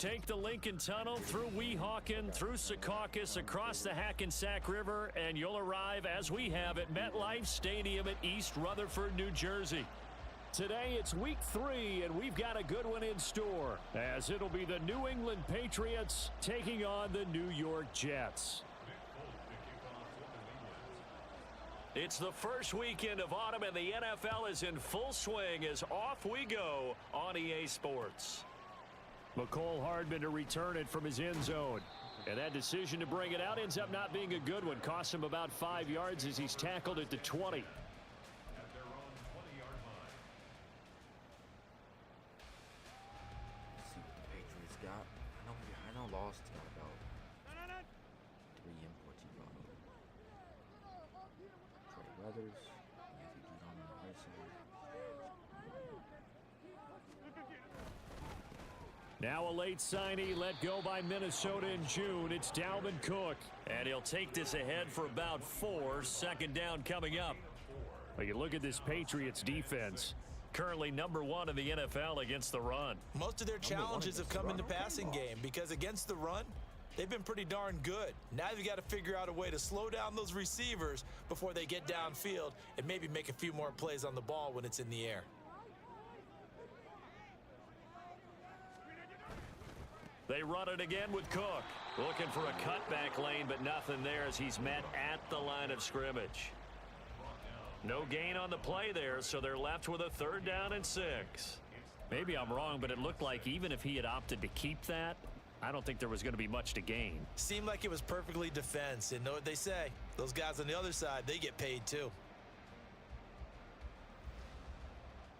take the Lincoln Tunnel through Weehawken, through Secaucus, across the Hackensack River, and you'll arrive, as we have, at MetLife Stadium at East Rutherford, New Jersey. Today it's week 3, and we've got a good one in store, as it'll be the New England Patriots taking on the New York Jets. It's the first weekend of autumn, and the NFL is in full swing as off we go on EA Sports. McCole Hardman to return it from his end zone. And that decision to bring it out ends up not being a good one. Cost him about 5 yards as he's tackled at the 20. At their own 20-yard line. Let's see what the Patriots got. I know Lost got about 3 imports. He brought over. Trey Weathers. Matthew Judon on the right side. Now a late signee let go by Minnesota in June. It's Dalvin Cook. And he'll take this ahead for about 4. Second down coming up. Well, you look at this Patriots defense. Currently number 1 in the NFL against the run. Most of their challenges have come in the passing game because against the run, they've been pretty darn good. Now they've got to figure out a way to slow down those receivers before they get downfield and maybe make a few more plays on the ball when it's in the air. They run it again with Cook. Looking for a cutback lane, but nothing there as he's met at the line of scrimmage. No gain on the play there, so they're left with a 3rd down and 6. Maybe I'm wrong, but it looked like even if he had opted to keep that, I don't think there was going to be much to gain. Seemed like it was perfectly defense, and know what they say. Those guys on the other side, they get paid too.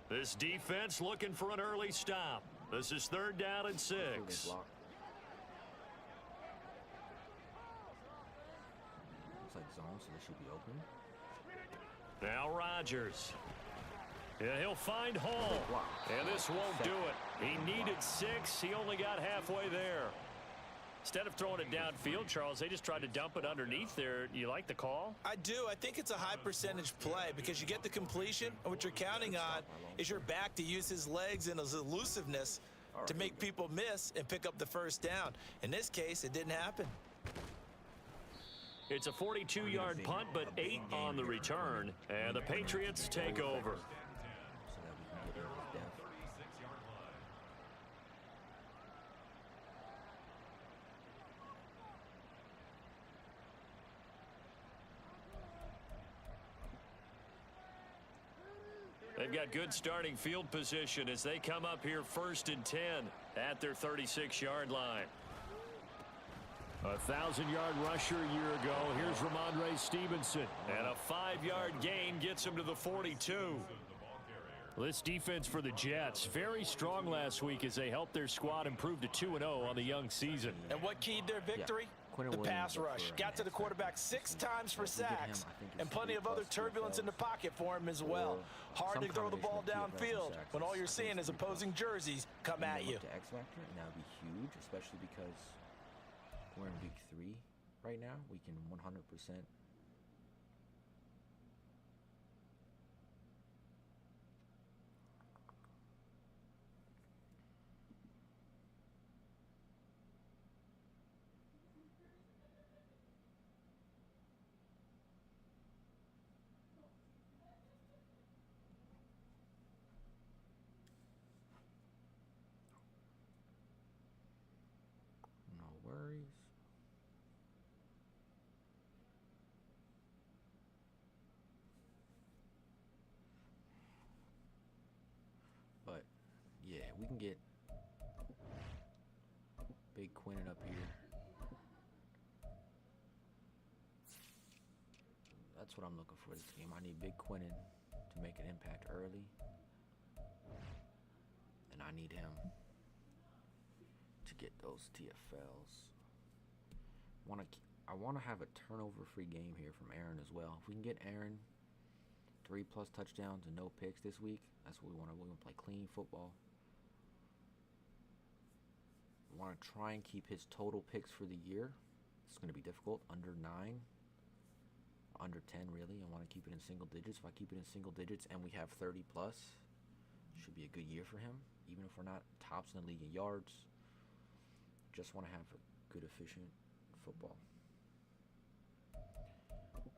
This defense looking for an early stop. This is 3rd down and 6. Looks like zone, so they should be open. Now Rodgers. Yeah, he'll find Hall. And this won't do it. He needed 6. He only got halfway there. Instead of throwing it downfield, Charles, they just tried to dump it underneath there. You like the call? I do. I think it's a high percentage play because you get the completion, and what you're counting on is your back to use his legs and his elusiveness to make people miss and pick up the 1st down. In this case, it didn't happen. It's a 42-yard punt, but 8 on the return, and the Patriots take over. So that we can get in his depth. 36-yard line. They've got good starting field position as they come up here 1st and 10 at their 36-yard line. A 1,000-yard rusher a year ago. Here's Ramondre Stevenson. And a 5-yard gain gets him to the 42. This defense for the Jets, very strong last week as they helped their squad improve to 2-0 on the young season. And what keyed their victory? The pass rush. Got to the quarterback 6 times for sacks, and plenty of other turbulence in the pocket for him as well. Hard to throw the ball downfield when all you're seeing is opposing jerseys come at you. To X Factor, and that would be huge, especially because we're in week 3 right now. We can 100%. No worries. But yeah, we can get Big Quinnen up here. That's what I'm looking for this game. I need Big Quinnen to make an impact early, and I need him to get those TFLs. I want to have a turnover-free game here from Aaron as well. If we can get Aaron 3+ touchdowns and no picks this week, that's what we want to. We want to play clean football. I want to try and keep his total picks for the year. It's going to be difficult. Under 9, under 10 really. I want to keep it in single digits. If I keep it in single digits and we have 30+, should be a good year for him. Even if we're not tops in the league in yards, just want to have a good, efficient football.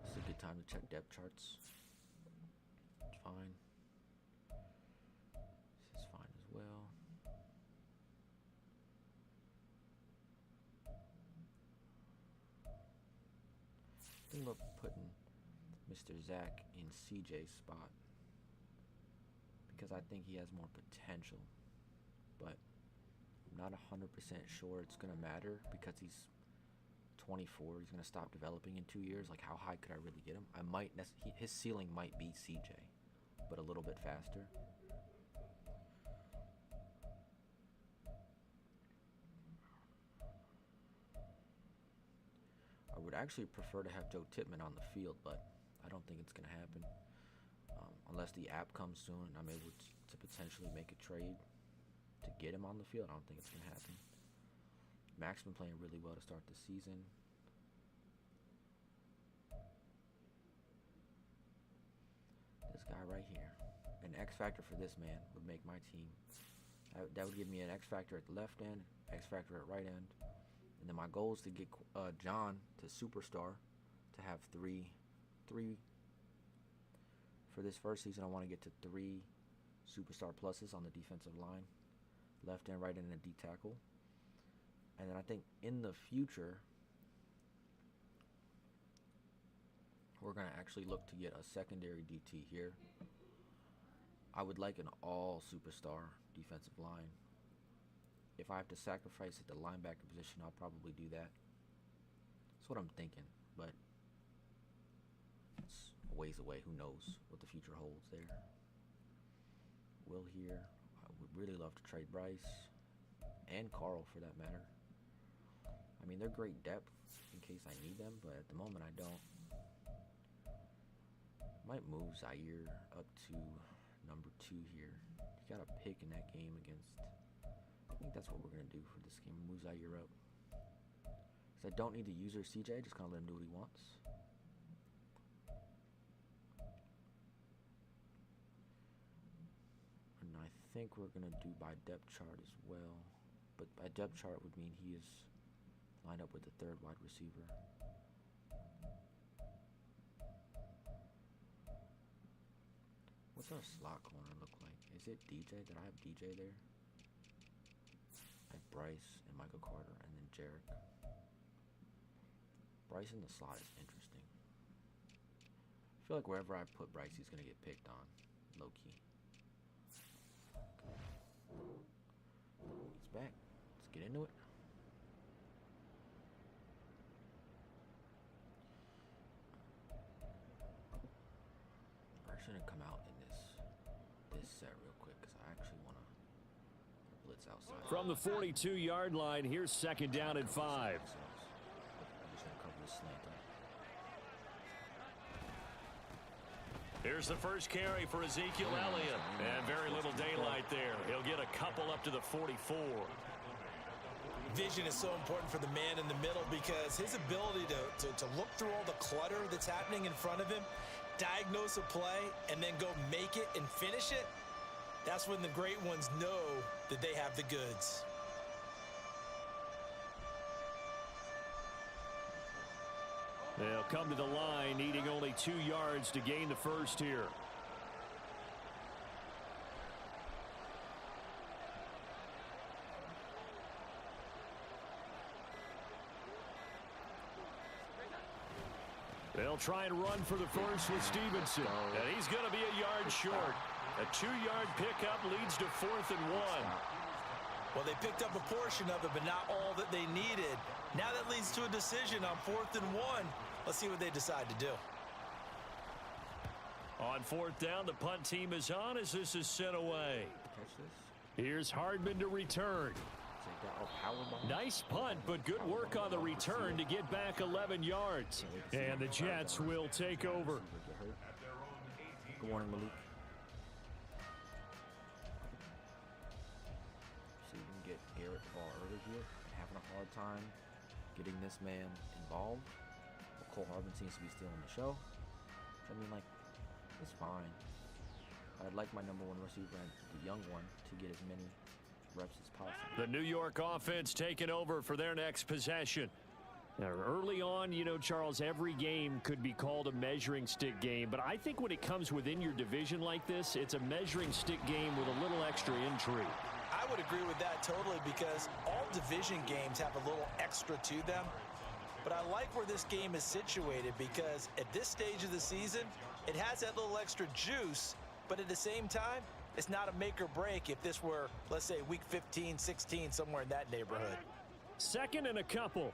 It's a good time to check depth charts. It's fine. This is fine as well. Think about putting Mr. Zach in CJ's spot because I think he has more potential, but I'm not 100% sure it's gonna matter because he's 24. He's gonna stop developing in 2 years. Like, how high could I really get him? I might. His ceiling might be CJ, but a little bit faster. I would actually prefer to have Joe Tippmann on the field, but I don't think it's going to happen. Unless the app comes soon and I'm able to potentially make a trade to get him on the field, I don't think it's going to happen. Mac's been playing really well to start the season. This guy right here. An X factor for this man would make my team. That would give me an X factor at the left end, X factor at right end. And then my goal is to get John to superstar, to have three. For this first season, I want to get to 3 superstar pluses on the defensive line, left and right end and a D tackle. And then I think in the future, we're going to actually look to get a secondary DT here. I would like an all superstar defensive line. If I have to sacrifice at the linebacker position, I'll probably do that. That's what I'm thinking, but it's a ways away. Who knows what the future holds there. Will here. I would really love to trade Bryce and Carl for that matter. I mean, they're great depth in case I need them, but at the moment I don't. Might move Zaire up to number 2 here. He got a pick in that game against... I think that's what we're going to do for this game. Move Zaire up. Because I don't need to use CJ. Just kind of let him do what he wants. And I think we're going to do by depth chart as well. But by depth chart would mean he is lined up with the 3rd wide receiver. What's our slot corner look like? Is it DJ? Did I have DJ there? I have Bryce and Michael Carter and then Jarek. Bryce in the slot is interesting. I feel like wherever I put Bryce, he's going to get picked on. Low key. Okay. He's back. Let's get into it. I shouldn't come out in this set real quick because I actually want to blitz outside. From the 42-yard line, here's 2nd down and 5. I'm just going to cover this slant. Here's the first carry for Ezekiel Elliott. And very little daylight there. He'll get a couple up to the 44. Vision is so important for the man in the middle because his ability to look through all the clutter that's happening in front of him, diagnose a play, and then go make it and finish it, that's when the great ones know that they have the goods. They'll come to the line, needing only 2 yards to gain the first here. They'll try and run for the first with Stevenson. And he's going to be a yard short. A 2-yard pickup leads to 4th and 1. Well, they picked up a portion of it, but not all that they needed. Now that leads to a decision on 4th and 1. Let's see what they decide to do. On 4th down, the punt team is on as this is sent away. Catch this. Here's Hardman to return. Nice punt, but good work on the return to get back 11 yards. And the Jets will take over. Good morning, Malik. See if we can get Garrett the ball early here. Having a hard time getting this man involved. But Cole Harbin seems to be stealing the show. I mean, like, it's fine. I'd like my number 1 receiver and the young one to get as many reps as possible. The New York offense taking over for their next possession. Now, early on, you know, Charles, every game could be called a measuring stick game, but I think when it comes within your division like this, it's a measuring stick game with a little extra intrigue. I would agree with that totally, because all division games have a little extra to them. But I like where this game is situated, because at this stage of the season, it has that little extra juice, but at the same time, it's not a make or break if this were, let's say, week 15, 16, somewhere in that neighborhood. Second and a couple.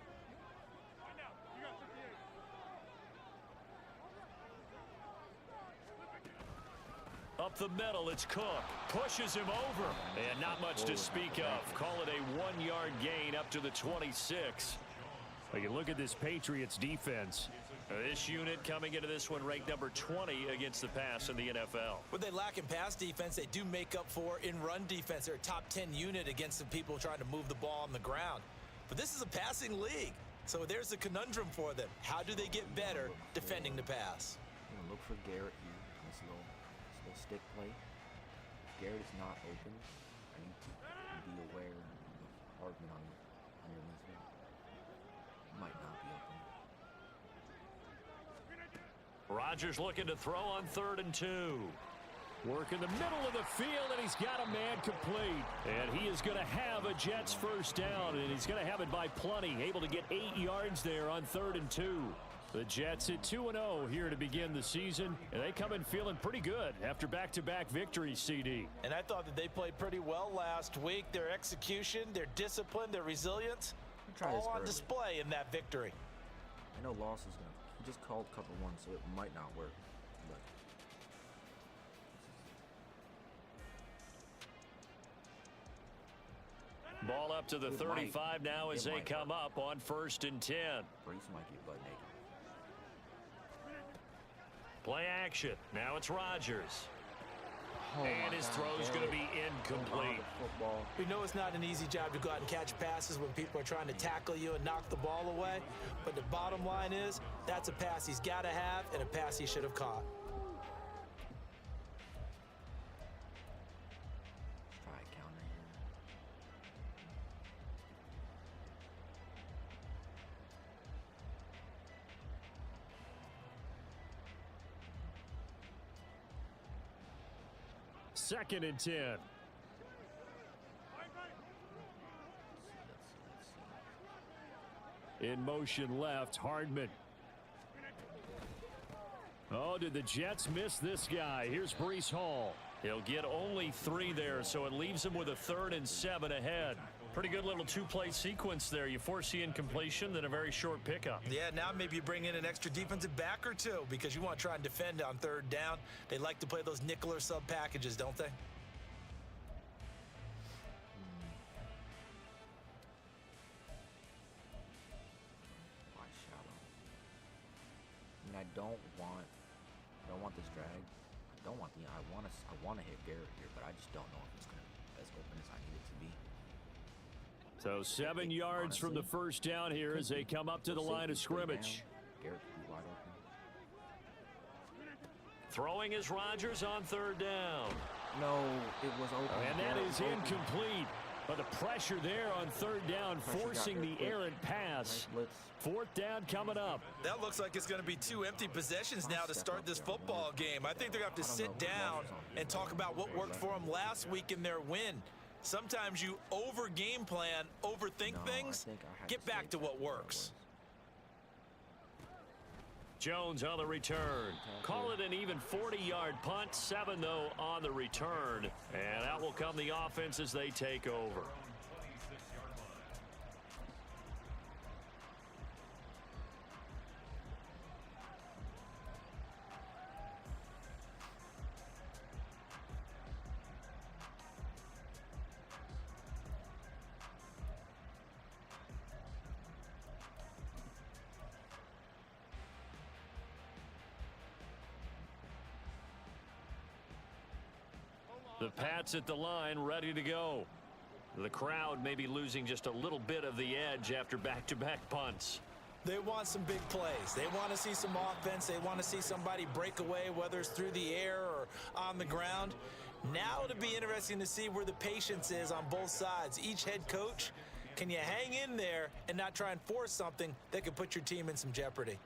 Up the middle, it's Cook. Pushes him over. And not much to speak of. Call it a 1-yard gain up to the 26. Well, you look at this Patriots defense. This unit coming into this one ranked number 20 against the pass in the NFL. What they lack in pass defense, they do make up for in run defense. They're a top 10 unit against the people trying to move the ball on the ground. But this is a passing league. So there's a conundrum for them. How do they get better defending the pass? Look for Garrett here. This little stick play. Garrett is not open. I need to be aware of Hardman on your list. Might not be open. Rodgers looking to throw on 3rd and 2. Work in the middle of the field, and he's got a man complete. And he is going to have a Jets first down, and he's going to have it by plenty. Able to get 8 yards there on 3rd and 2. The Jets at 2-0 here to begin the season, and they come in feeling pretty good after back-to-back victories, CD. And I thought that they played pretty well last week. Their execution, their discipline, their resilience, all on display in that victory. I know Loss is going to, he just called cover 1, so it might not work. But ball up to the 35 now as they come up on 1st and 10. Brees might get butt naked. Play action. Now it's Rodgers. Oh, and his throw's going to be incomplete. We know it's not an easy job to go out and catch passes when people are trying to tackle you and knock the ball away. But the bottom line is, that's a pass he's got to have and a pass he should have caught. Try a counter here. Second and 10. In motion left, Hardman. Oh, did the Jets miss this guy? Here's Brees Hall. He'll get only 3 there, so it leaves him with a 3rd and 7 ahead. Pretty good little 2-play sequence there. You force the incompletion, then a very short pickup. Yeah, now maybe you bring in an extra defensive back or 2 because you want to try and defend on 3rd down. They like to play those nickel or sub packages, don't they? Why shallow? I mean, I don't want this drag. I want to hit Garrett here, but I just don't know if it's going to be as open as I need it to be. So 7 yards from the first down here as they come up to the line of scrimmage. Garrett could be wide open. Throwing is Rodgers on 3rd down. No, it was open. And that is incomplete. But the pressure there on 3rd down, forcing the errant pass. 4th down coming up. That looks like it's going to be 2 empty possessions now to start this football game. I think they're going to have to sit down and talk about what worked for them last week in their win. Sometimes you over-game plan, overthink things. Get back to what works. Jones on the return. Call it an even 40-yard punt. 7, though, on the return. And out will come the offense as they take over. The Pats at the line, ready to go. The crowd may be losing just a little bit of the edge after back-to-back punts. They want some big plays. They want to see some offense. They want to see somebody break away, whether it's through the air or on the ground. Now it'll be interesting to see where the patience is on both sides. Each head coach, can you hang in there and not try and force something that could put your team in some jeopardy?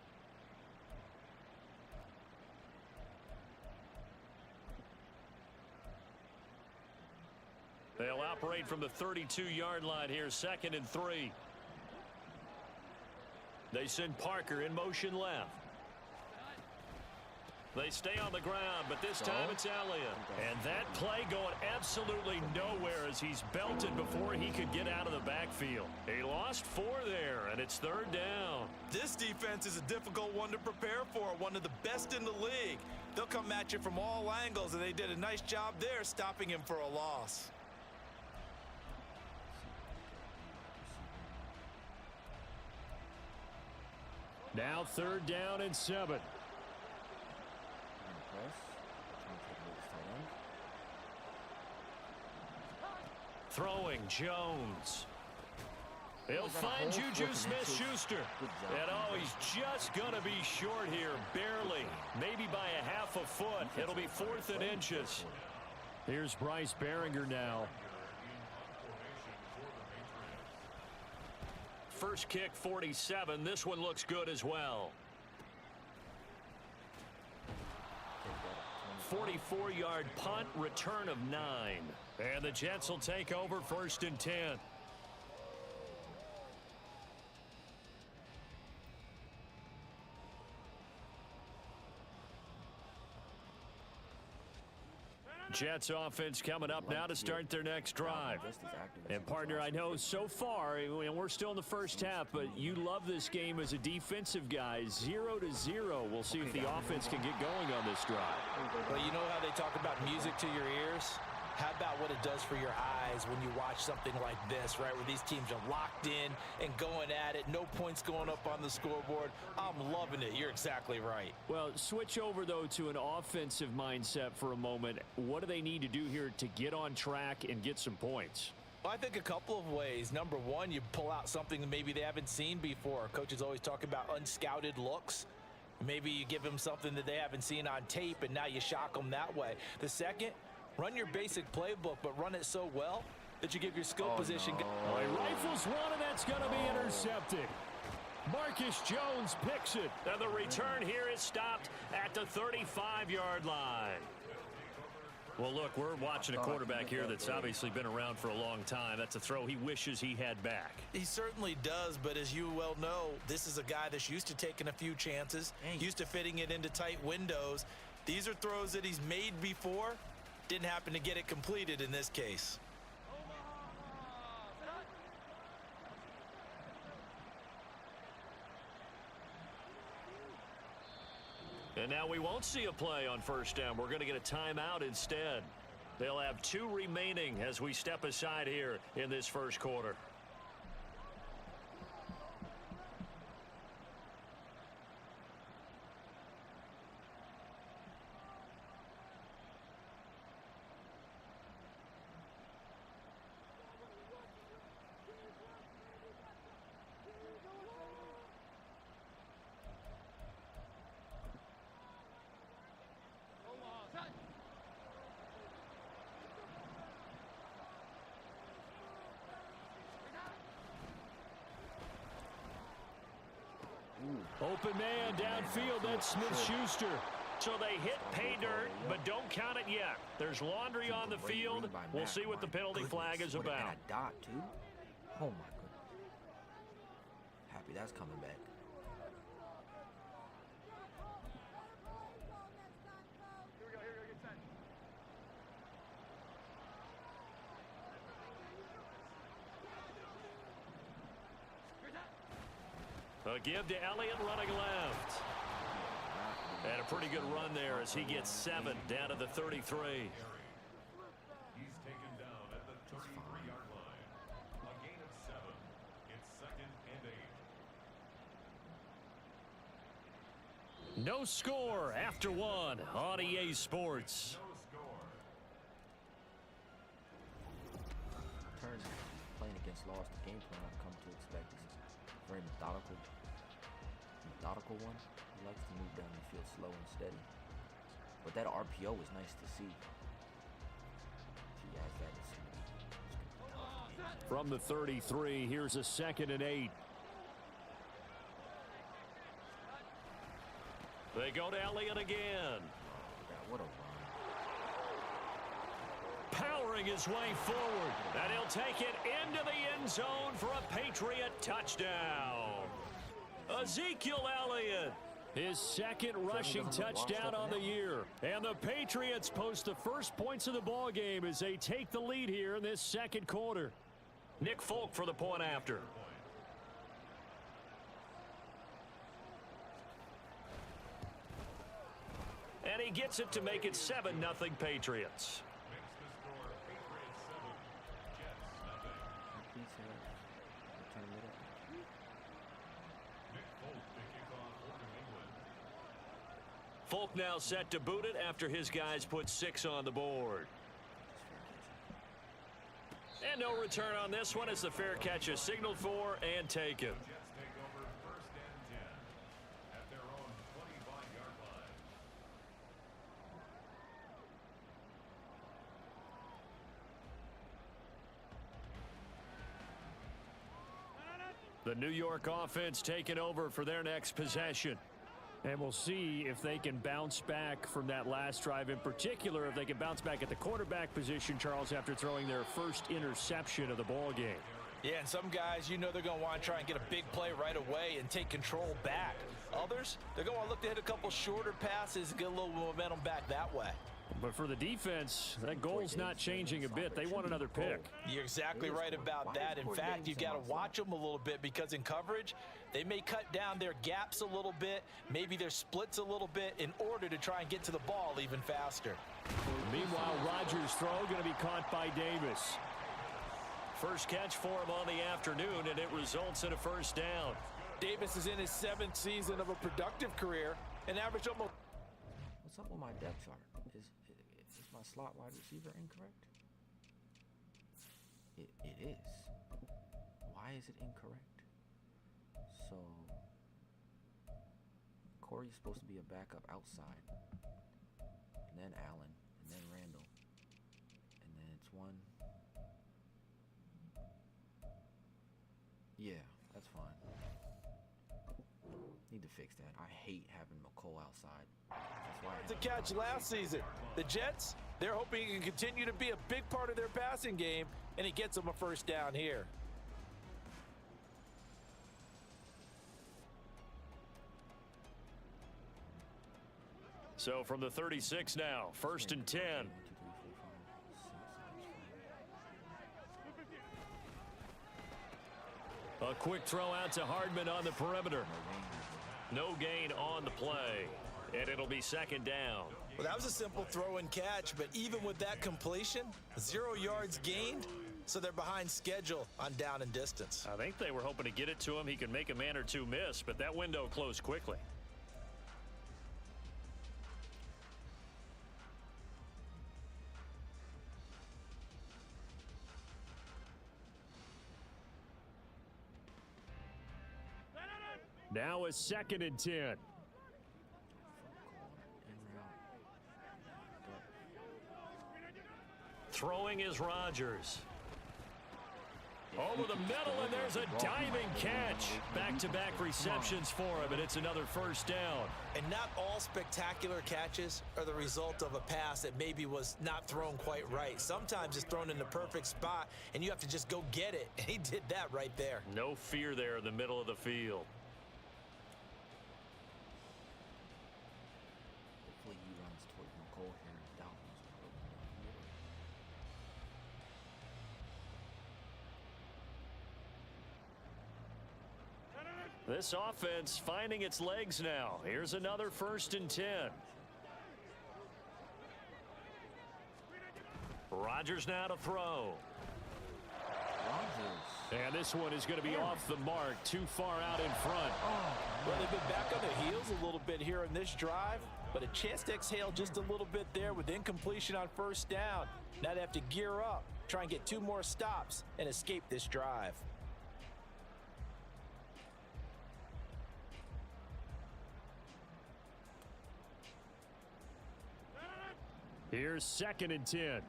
They'll operate from the 32-yard line here, 2nd and 3. They send Parker in motion left. They stay on the ground, but this time it's Elliott. And that play going absolutely nowhere as he's belted before he could get out of the backfield. He lost 4 there, and it's 3rd down. This defense is a difficult one to prepare for, one of the best in the league. They'll come at you from all angles, and they did a nice job there stopping him for a loss. Now 3rd down and 7. Throwing Jones. He'll find Juju Smith-Schuster. And oh, he's just going to be short here, barely. Maybe by a half a foot. It'll be 4th and inches. Here's Bryce Behringer now. First kick, 47. This one looks good as well. 44-yard punt, return of 9. And the Jets will take over 1st and 10. Jets offense coming up now to start their next drive. And partner, I know so far, and we're still in the first half, but you love this game as a defensive guy. 0-0. We'll see if the offense can get going on this drive. Well, you know how they talk about music to your ears? How about what it does for your eyes when you watch something like this, right, where these teams are locked in and going at it, no points going up on the scoreboard? I'm loving it. You're exactly right. Well, switch over, though, to an offensive mindset for a moment. What do they need to do here to get on track and get some points? Well, I think a couple of ways. Number one, you pull out something that maybe they haven't seen before. Coaches always talk about unscouted looks. Maybe you give them something that they haven't seen on tape, and now you shock them that way. The second, run your basic playbook, but run it so well that you give your skill position. No. Oh, he rifles one, and that's going to be intercepted. Marcus Jones picks it. And the return here is stopped at the 35-yard line. Well, look, we're watching a quarterback here that's obviously been around for a long time. That's a throw he wishes he had back. He certainly does, but as you well know, this is a guy that's used to taking a few chances, used to fitting it into tight windows. These are throws that he's made before. Didn't happen to get it completed in this case. And now we won't see a play on 1st down. We're going to get a timeout instead. They'll have 2 remaining as we step aside here in this first quarter. Open man downfield, that's Smith-Schuster. So they hit pay dirt, but don't count it yet. There's laundry on the field. We'll see what the penalty flag is about. And a dot, too? Oh, my goodness. Happy that's coming back. A give to Elliott running left. And a pretty good run there as he gets 7 down to the 33. He's taken down at the 33-yard line. A gain of 7. It's 2nd and 8. No score after 1 on EA Sports. No score. Turn playing against Lost, the game plan I've come to expect is very methodical one. He likes to move down the field slow and steady. But that RPO was nice to see. From the 33, here's a 2nd and 8. They go to Elliott again. What a run. Powering his way forward, and he'll take it into the end zone for a Patriot touchdown. Ezekiel Elliott, his 2nd rushing touchdown on the year. And the Patriots post the first points of the ball game as they take the lead here in this 2nd quarter. Nick Folk for the point after. And he gets it to make it 7-0 Patriots. Folk now set to boot it after his guys put 6 on the board. And no return on this one as the fair catch is signaled for and taken. The New York offense taking over for their next possession. And we'll see if they can bounce back from that last drive, in particular if they can bounce back at the quarterback position, Charles, after throwing their first interception of the ball game. Yeah, and some guys, you know they're going to want to try and get a big play right away and take control back. Others, they're going to look to hit a couple shorter passes and get a little momentum back that way. But for the defense, that goal's not changing a bit. They want another pick. You're exactly right about that. In fact, you got to watch them a little bit because in coverage, they may cut down their gaps a little bit, maybe their splits a little bit in order to try and get to the ball even faster. Meanwhile, Rodgers' throw going to be caught by Davis. First catch for him on the afternoon, and it results in a first down. Davis is in his 7th season of a productive career and averaged almost. What's up with my depth chart? Is my slot wide receiver incorrect? It is. Why is it incorrect? So Corey's supposed to be a backup outside, and then Allen, and then Randall, and then it's one. Yeah, that's fine. Need to fix that. I hate having McCole outside. That's why to catch last season. The Jets, they're hoping he can continue to be a big part of their passing game, and he gets them a first down here. So from the 36 now, 1st and 10. A quick throw out to Hardman on the perimeter. No gain on the play, and it'll be 2nd down. Well, that was a simple throw and catch, but even with that completion, 0 yards gained, so they're behind schedule on down and distance. I think they were hoping to get it to him. He could make a man or two miss, but that window closed quickly. Now a 2nd and 10. Throwing is Rodgers. Over the middle, and there's a diving catch. Back-to-back receptions for him, and it's another first down. And not all spectacular catches are the result of a pass that maybe was not thrown quite right. Sometimes it's thrown in the perfect spot, and you have to just go get it. And he did that right there. No fear there in the middle of the field. Hopefully he runs toward McCole here and Dalvin's This offense finding its legs now. Here's another 1st and 10. Rodgers now to throw. And this one is going to be off the mark, too far out in front. Well, they've been back on their heels a little bit here in this drive, but a chance to exhale just a little bit there with incompletion on first down. Now they have to gear up, try and get 2 more stops, and escape this drive. Here's 2nd and 10.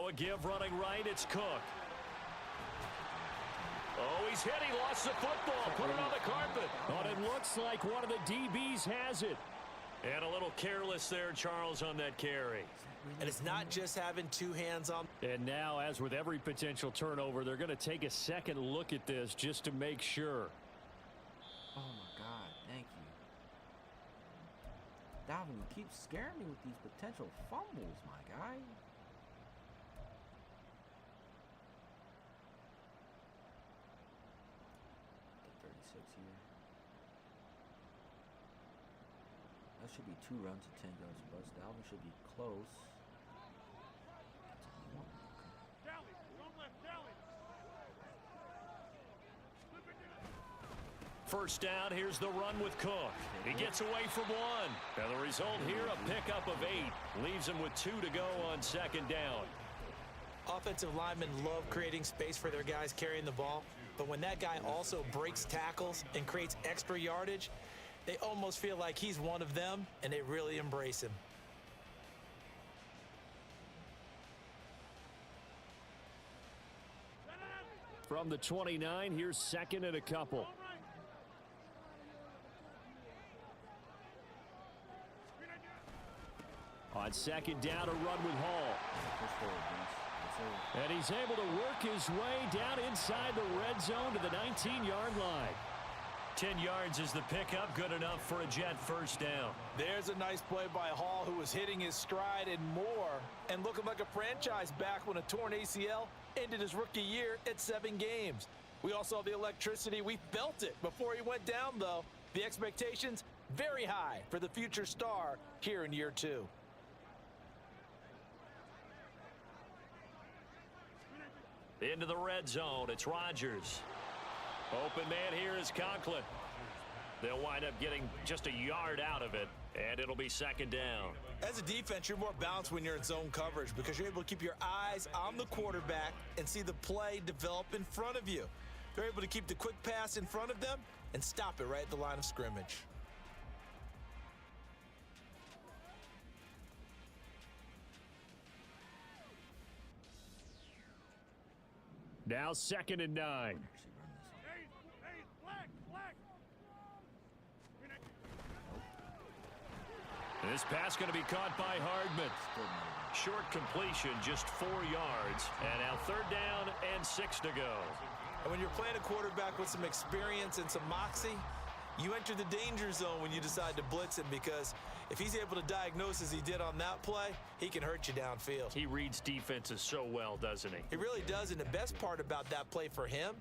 Now a give running right. It's Cook. Oh, he's hit. He lost the football. Put it on the carpet. Oh, it looks like one of the DBs has it. And a little careless there, Charles, on that carry. And it's not just having two hands on. And now, as with every potential turnover, they're going to take a second look at this just to make sure. Oh, my God. Thank you. Dalvin, you keep scaring me with these potential fumbles, my guy. The 36 here. That should be 2 runs of 10 yards plus. Dalvin should be close. First down, here's the run with Cook. He gets away from one. And the result here, a pickup of 8. Leaves him with 2 to go on second down. Offensive linemen love creating space for their guys carrying the ball. But when that guy also breaks tackles and creates extra yardage, they almost feel like he's one of them, and they really embrace him. From the 29, here's second and a couple. On second down, a run with Hall. And he's able to work his way down inside the red zone to the 19-yard line. 10 yards is the pickup, good enough for a Jet first down. There's a nice play by Hall, who was hitting his stride and more, and looking like a franchise back when a torn ACL ended his rookie year at 7 games. We all saw the electricity. We felt it before he went down, though. The expectations very high for the future star here in year 2. Into the red zone, it's Rodgers. Open man here is Conklin. They'll wind up getting just a yard out of it, and it'll be second down. As a defense, you're more balanced when you're in zone coverage because you're able to keep your eyes on the quarterback and see the play develop in front of you. They're able to keep the quick pass in front of them and stop it right at the line of scrimmage. Now second and 9. This pass going to be caught by Hardman. Short completion, just 4 yards. And now third down and 6 to go. And when you're playing a quarterback with some experience and some moxie, you enter the danger zone when you decide to blitz him, because if he's able to diagnose as he did on that play, he can hurt you downfield. He reads defenses so well, doesn't he? He really does, and the best part about that play for him,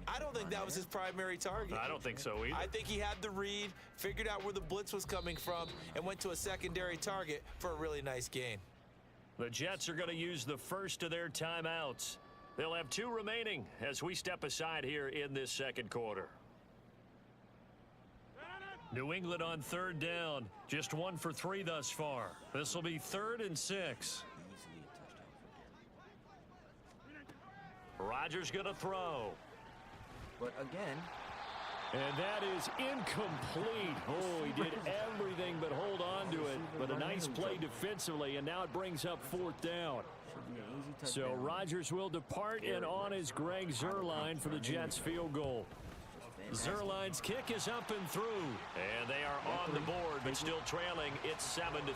I don't think that was his primary target. I don't think so either. I think he had the read, figured out where the blitz was coming from, and went to a secondary target for a really nice gain. The Jets are going to use the first of their timeouts. They'll have 2 remaining as we step aside here in this second quarter. New England on third down. Just 1 for 3 thus far. This will be 3rd and 6. Rodgers going to throw. But again. And that is incomplete. Oh, he did everything but hold on to it. But a nice play defensively, and now it brings up 4th down. So Rodgers will depart, and on is Greg Zuerlein for the Jets field goal. Zuerlein's kick is up and through, and they are on the board, but still trailing. It's 7-3.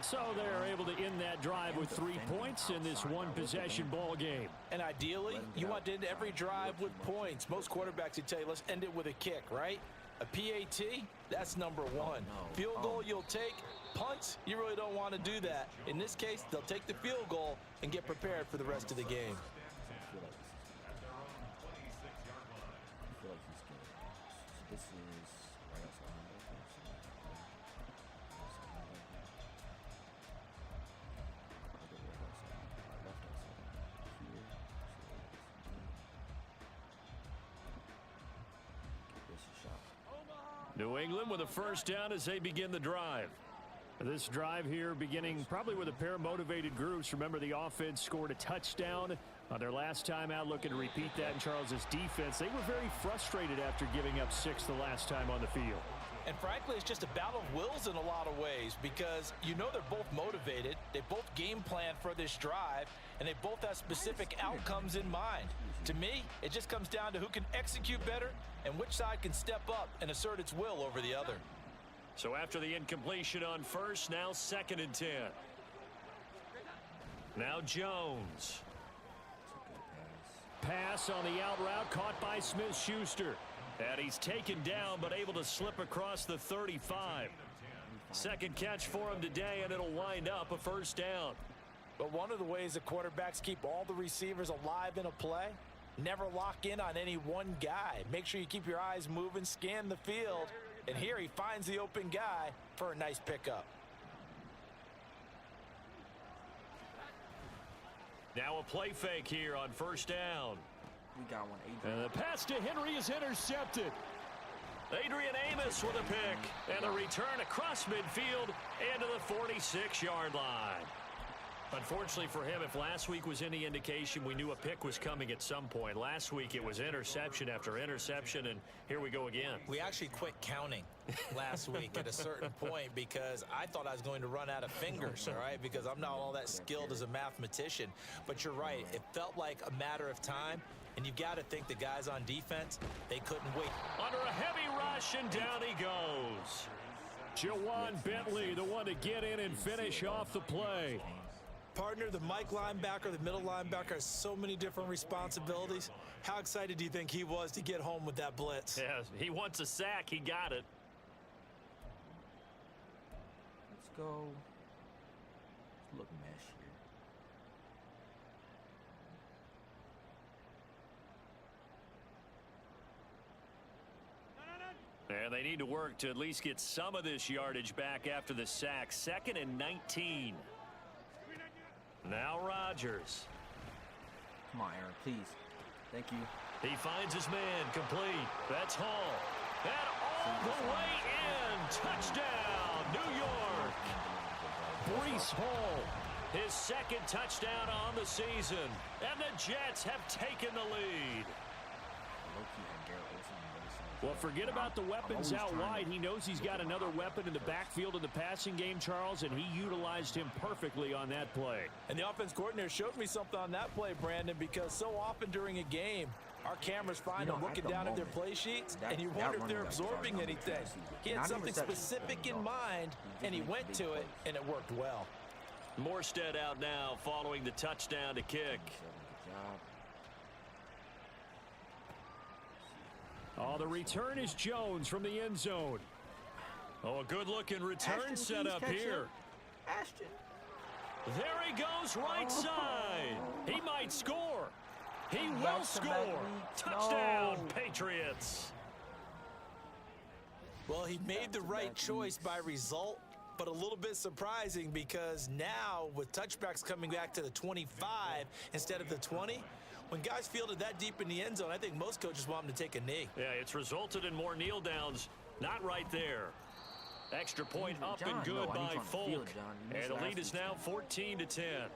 So they're able to end that drive with 3 points in this one-possession ball game. And ideally, you want to end every drive with points. Most quarterbacks would tell you, let's end it with a kick, right? A PAT, that's number 1. Field goal you'll take. Punts, you really don't want to do that. In this case, they'll take the field goal and get prepared for the rest of the game. This is right outside. New England with a first down as they begin the drive. This drive here beginning probably with a pair of motivated groups. Remember, the offense scored a touchdown on their last time out, looking to repeat that in Charles's defense. They were very frustrated after giving up 6 the last time on the field. And frankly, it's just a battle of wills in a lot of ways because you know they're both motivated, they both game plan for this drive, and they both have specific outcomes in mind. To me, it just comes down to who can execute better and which side can step up and assert its will over the other. So after the incompletion on first, now 2nd and 10. Now Jones. Pass on the out route caught by Smith-Schuster. And he's taken down but able to slip across the 35. Second catch for him today, and it'll wind up a first down. But one of the ways that quarterbacks keep all the receivers alive in a play, never lock in on any one guy. Make sure you keep your eyes moving, scan the field, and here he finds the open guy for a nice pickup. Now a play fake here on first down. We got one, Adrian. And the pass to Henry is intercepted. Adrian Amos with a pick. And the return across midfield and to the 46-yard line. Unfortunately for him, if last week was any indication, we knew a pick was coming at some point. Last week it was interception after interception, and here we go again. We actually quit counting last week at a certain point because I thought I was going to run out of fingers, all right, because I'm not all that skilled as a mathematician. But you're right. It felt like a matter of time, and you've got to think the guys on defense, they couldn't wait. Under a heavy rush, and down he goes. Jawan Bentley, the one to get in and finish off the play. Partner, the Mike linebacker, the middle linebacker has so many different responsibilities. How excited do you think he was to get home with that blitz? Yeah, he wants a sack. He got it. Let's go. Let's look mesh here. And they need to work to at least get some of this yardage back after the sack. 2nd and 19. Now Rodgers. Come on, Aaron, please. Thank you. He finds his man complete. That's Hall. And all the way in. Touchdown, New York. Breece Hall, his 2nd touchdown on the season. And the Jets have taken the lead. Well, forget about the weapons out wide. He knows he's got another weapon in the backfield of the passing game, Charles, and he utilized him perfectly on that play. And the offense coordinator showed me something on that play, Brandon, because so often during a game, our cameras find them looking down at their play sheets, and you wonder if they're absorbing anything. He had something specific in mind, and he went to it, and it worked well. Morstead out now following the touchdown to kick. Oh, the return is Jones from the end zone. Oh, a good-looking return set up here. Ashton. There he goes, right side. He might score. He will score. Touchdown, Patriots. Well, he made the right choice by result, but a little bit surprising because now with touchbacks coming back to the 25 instead of the 20, when guys fielded that deep in the end zone, I think most coaches want them to take a knee. Yeah, it's resulted in more kneel downs. Not right there. Extra point up and good by Folk. And the lead is now 14-10.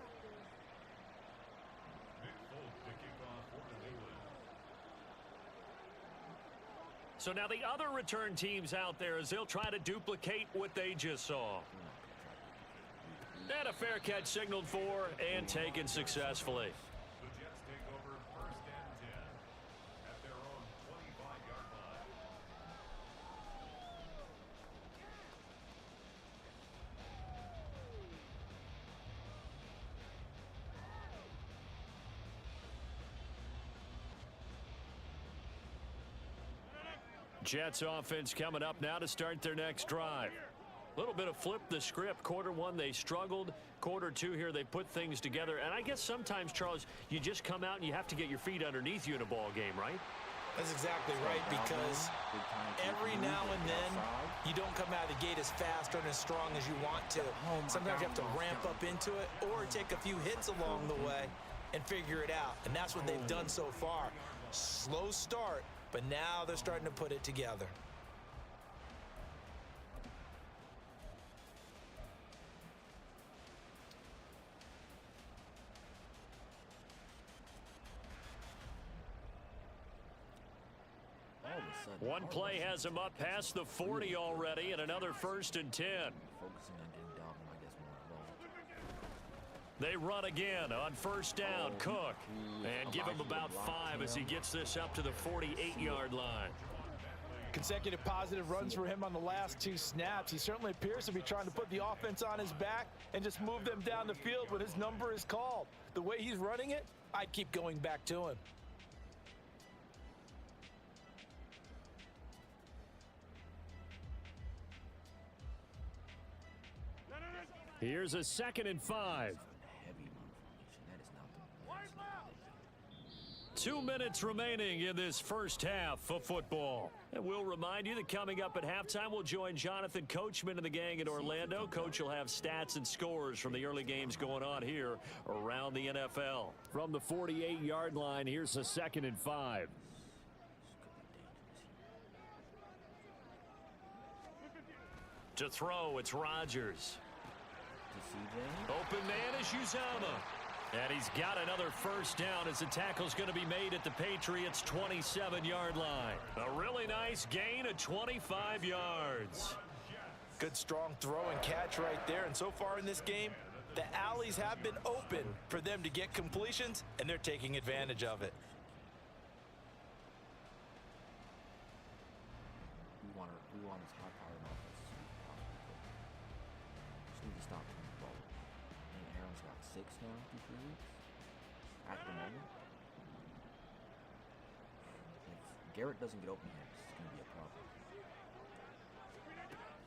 So now the other return teams out there as they'll try to duplicate what they just saw. And a fair catch signaled for and taken successfully. Jets offense coming up now to start their next drive. A little bit of flip the script. Quarter one, they struggled. Quarter two here, they put things together. And I guess sometimes, Charles, you just come out and you have to get your feet underneath you in a ball game, right? That's exactly right, because every now and then you don't come out of the gate as fast or as strong as you want to. Sometimes you have to ramp up into it or take a few hits along the way and figure it out. And that's what they've done so far. Slow start, but now they're starting to put it together. All of a One play has him up past the 40 already, and another 1st and 10. Focusing on getting Dalvin, I guess, more involved. They run again on 1st down. Cook. And give him about 5 as he gets this up to the 48-yard line. Consecutive positive runs for him on the last 2 snaps. He certainly appears to be trying to put the offense on his back and just move them down the field when his number is called. The way he's running it, I'd keep going back to him. Here's a 2nd and 5. 2 minutes remaining in this first half of football. And we'll remind you that coming up at halftime, we'll join Jonathan Coachman and the gang in Orlando. Coach will have stats and scores from the early games going on here around the NFL. From the 48-yard line, here's a 2nd and 5. To throw, it's Rodgers. Open man is Uzama. And he's got another 1st down as the tackle's going to be made at the Patriots' 27-yard line. A really nice gain of 25 yards. Good strong throw and catch right there. And so far in this game, the alleys have been open for them to get completions, and they're taking advantage of it. We want his high-powered offense as soon as possible. Just need to stop him the ball. I think Aaron's got 6 now through 3 weeks. At the moment. If Garrett doesn't get open here, this is going to be a problem.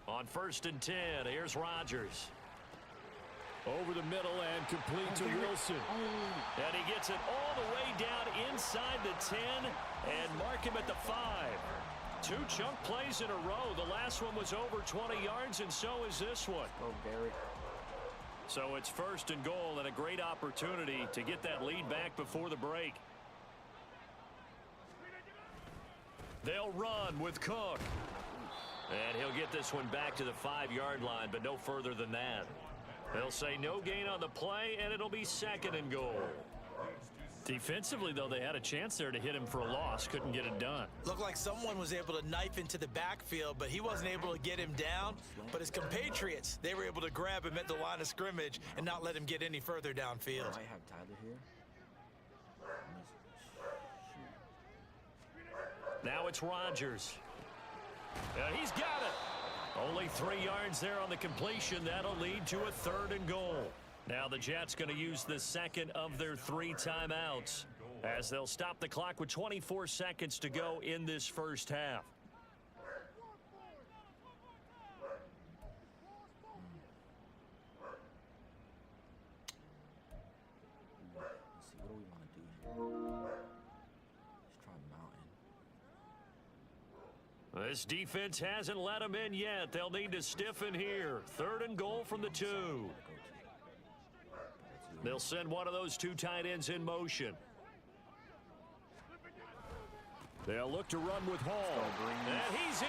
On 1st and 10, here's Rodgers. Over the middle and complete to Wilson. And he gets it all the way down inside the 10 and mark him at the 5. 2 chunk plays in a row. The last one was over 20 yards, and so is this one. Go, Garrett. So it's 1st and goal and a great opportunity to get that lead back before the break. They'll run with Cook. And he'll get this one back to the 5-yard line, but no further than that. They'll say no gain on the play, and it'll be 2nd and goal. Defensively, though, they had a chance there to hit him for a loss. Couldn't get it done. Looked like someone was able to knife into the backfield, but he wasn't able to get him down. But his compatriots, they were able to grab him at the line of scrimmage and not let him get any further downfield. I might have Tyler here. Now it's Rodgers. And he's got it. Only 3 yards there on the completion. That'll lead to a 3rd and goal. Now the Jets going to use the 2nd of their 3 timeouts as they'll stop the clock with 24 seconds to go in this first half. Let's see, what do we want to do here? Let's try Mountain. This defense hasn't let them in yet. They'll need to stiffen here. 3rd and goal from the 2. They'll send one of those 2 tight ends in motion. They'll look to run with Hall. And he's in.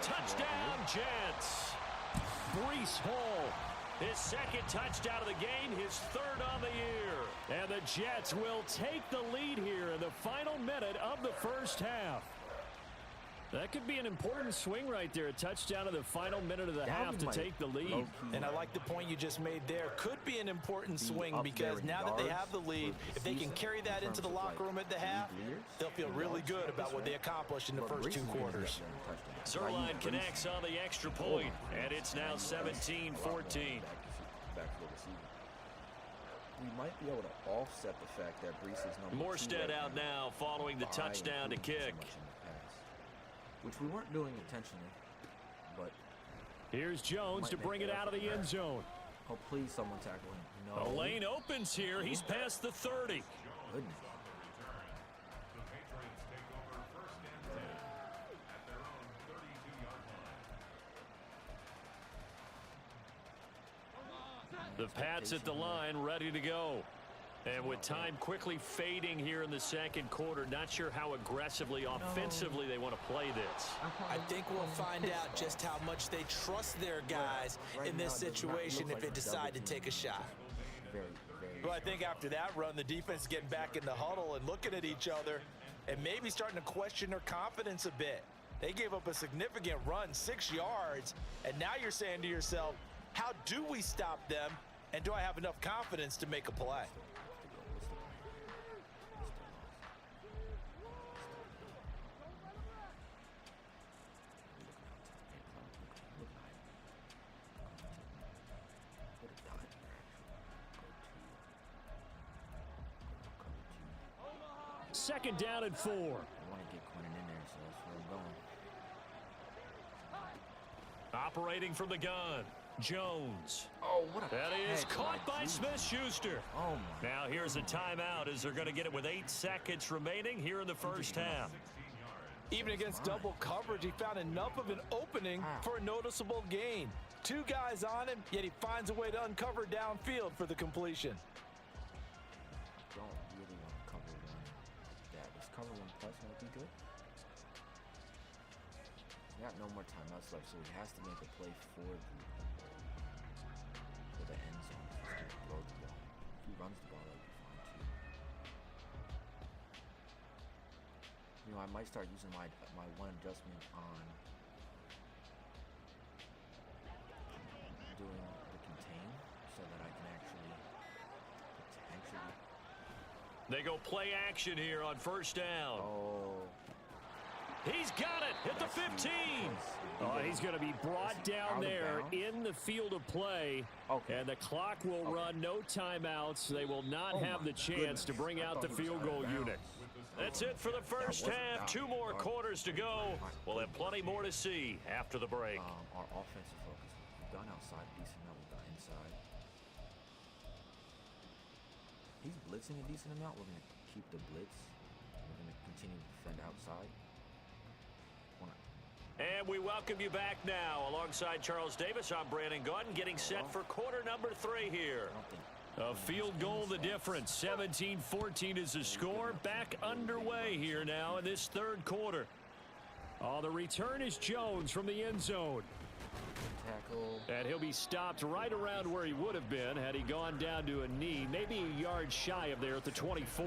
Touchdown, Jets. Breece Hall. His 2nd touchdown of the game, his 3rd on the year. And the Jets will take the lead here in the final minute of the first half. That could be an important swing right there. A touchdown in the final minute of the half to take the lead. And I like the point you just made there. Could be an important swing because now that they have the lead, if they can carry that into the locker room at the half, they'll feel really good about what they accomplished in the first 2 quarters. Zerline connects on the extra point, and it's now 17-14. We might be able to offset the fact that Breece is number 2. Morstead out now following the touchdown to kick. Which we weren't doing intentionally, but here's Jones to bring it out of the end zone. Oh, please, someone tackle him. No. A lane opens here. He's past the 30. Goodness. The Pats at the line, ready to go. And with time quickly fading here in the 2nd quarter, not sure how aggressively, offensively they want to play this. I think we'll find out just how much they trust their guys in this situation if they decide to take a shot. Well, I think after that run, the defense is getting back in the huddle and looking at each other and maybe starting to question their confidence a bit. They gave up a significant run, 6 yards, and now you're saying to yourself, how do we stop them, and do I have enough confidence to make a play? Second down and 4. I want to get Quentin in there, so that's where I'm going. Operating from the gun, Jones. Oh, what a That is catch caught by Smith-Schuster. Oh, my. Now here's a timeout as they're going to get it with 8 seconds remaining here in the first half. Even against double coverage, he found enough of an opening for a noticeable gain. 2 guys on him, yet he finds a way to uncover downfield for the completion. Don't really want to cover one. Yeah, this cover 1 plus might be good. He's got no more timeouts left, so he has to make a play for the end zone. He's going to throw the ball. If he runs the ball, that'll be fine too. You know, I might start using my one adjustment on doing the contain so that I can actually potentially. They go play action here on first down. Oh. He's got it at the 15. Oh, he's going to be brought down there in the field of play. Okay. And the clock will run, no timeouts. They will not have the chance to bring out the field goal unit. That's it for the first half. 2 more quarters to go. We'll have plenty more to see after the break. Our offensive focus. We've gone outside decent amount. We've gone inside. He's blitzing a decent amount. We're going to keep the blitz. We're going to continue to defend outside. And we welcome you back now. Alongside Charles Davis, I'm Brandon Gordon, getting set for quarter number 3 here. A field goal the difference. 17-14 is the score. Back underway here now in this third quarter. Oh, the return is Jones from the end zone. Tackle. And he'll be stopped right around where he would have been had he gone down to a knee, maybe a yard shy of there at the 24.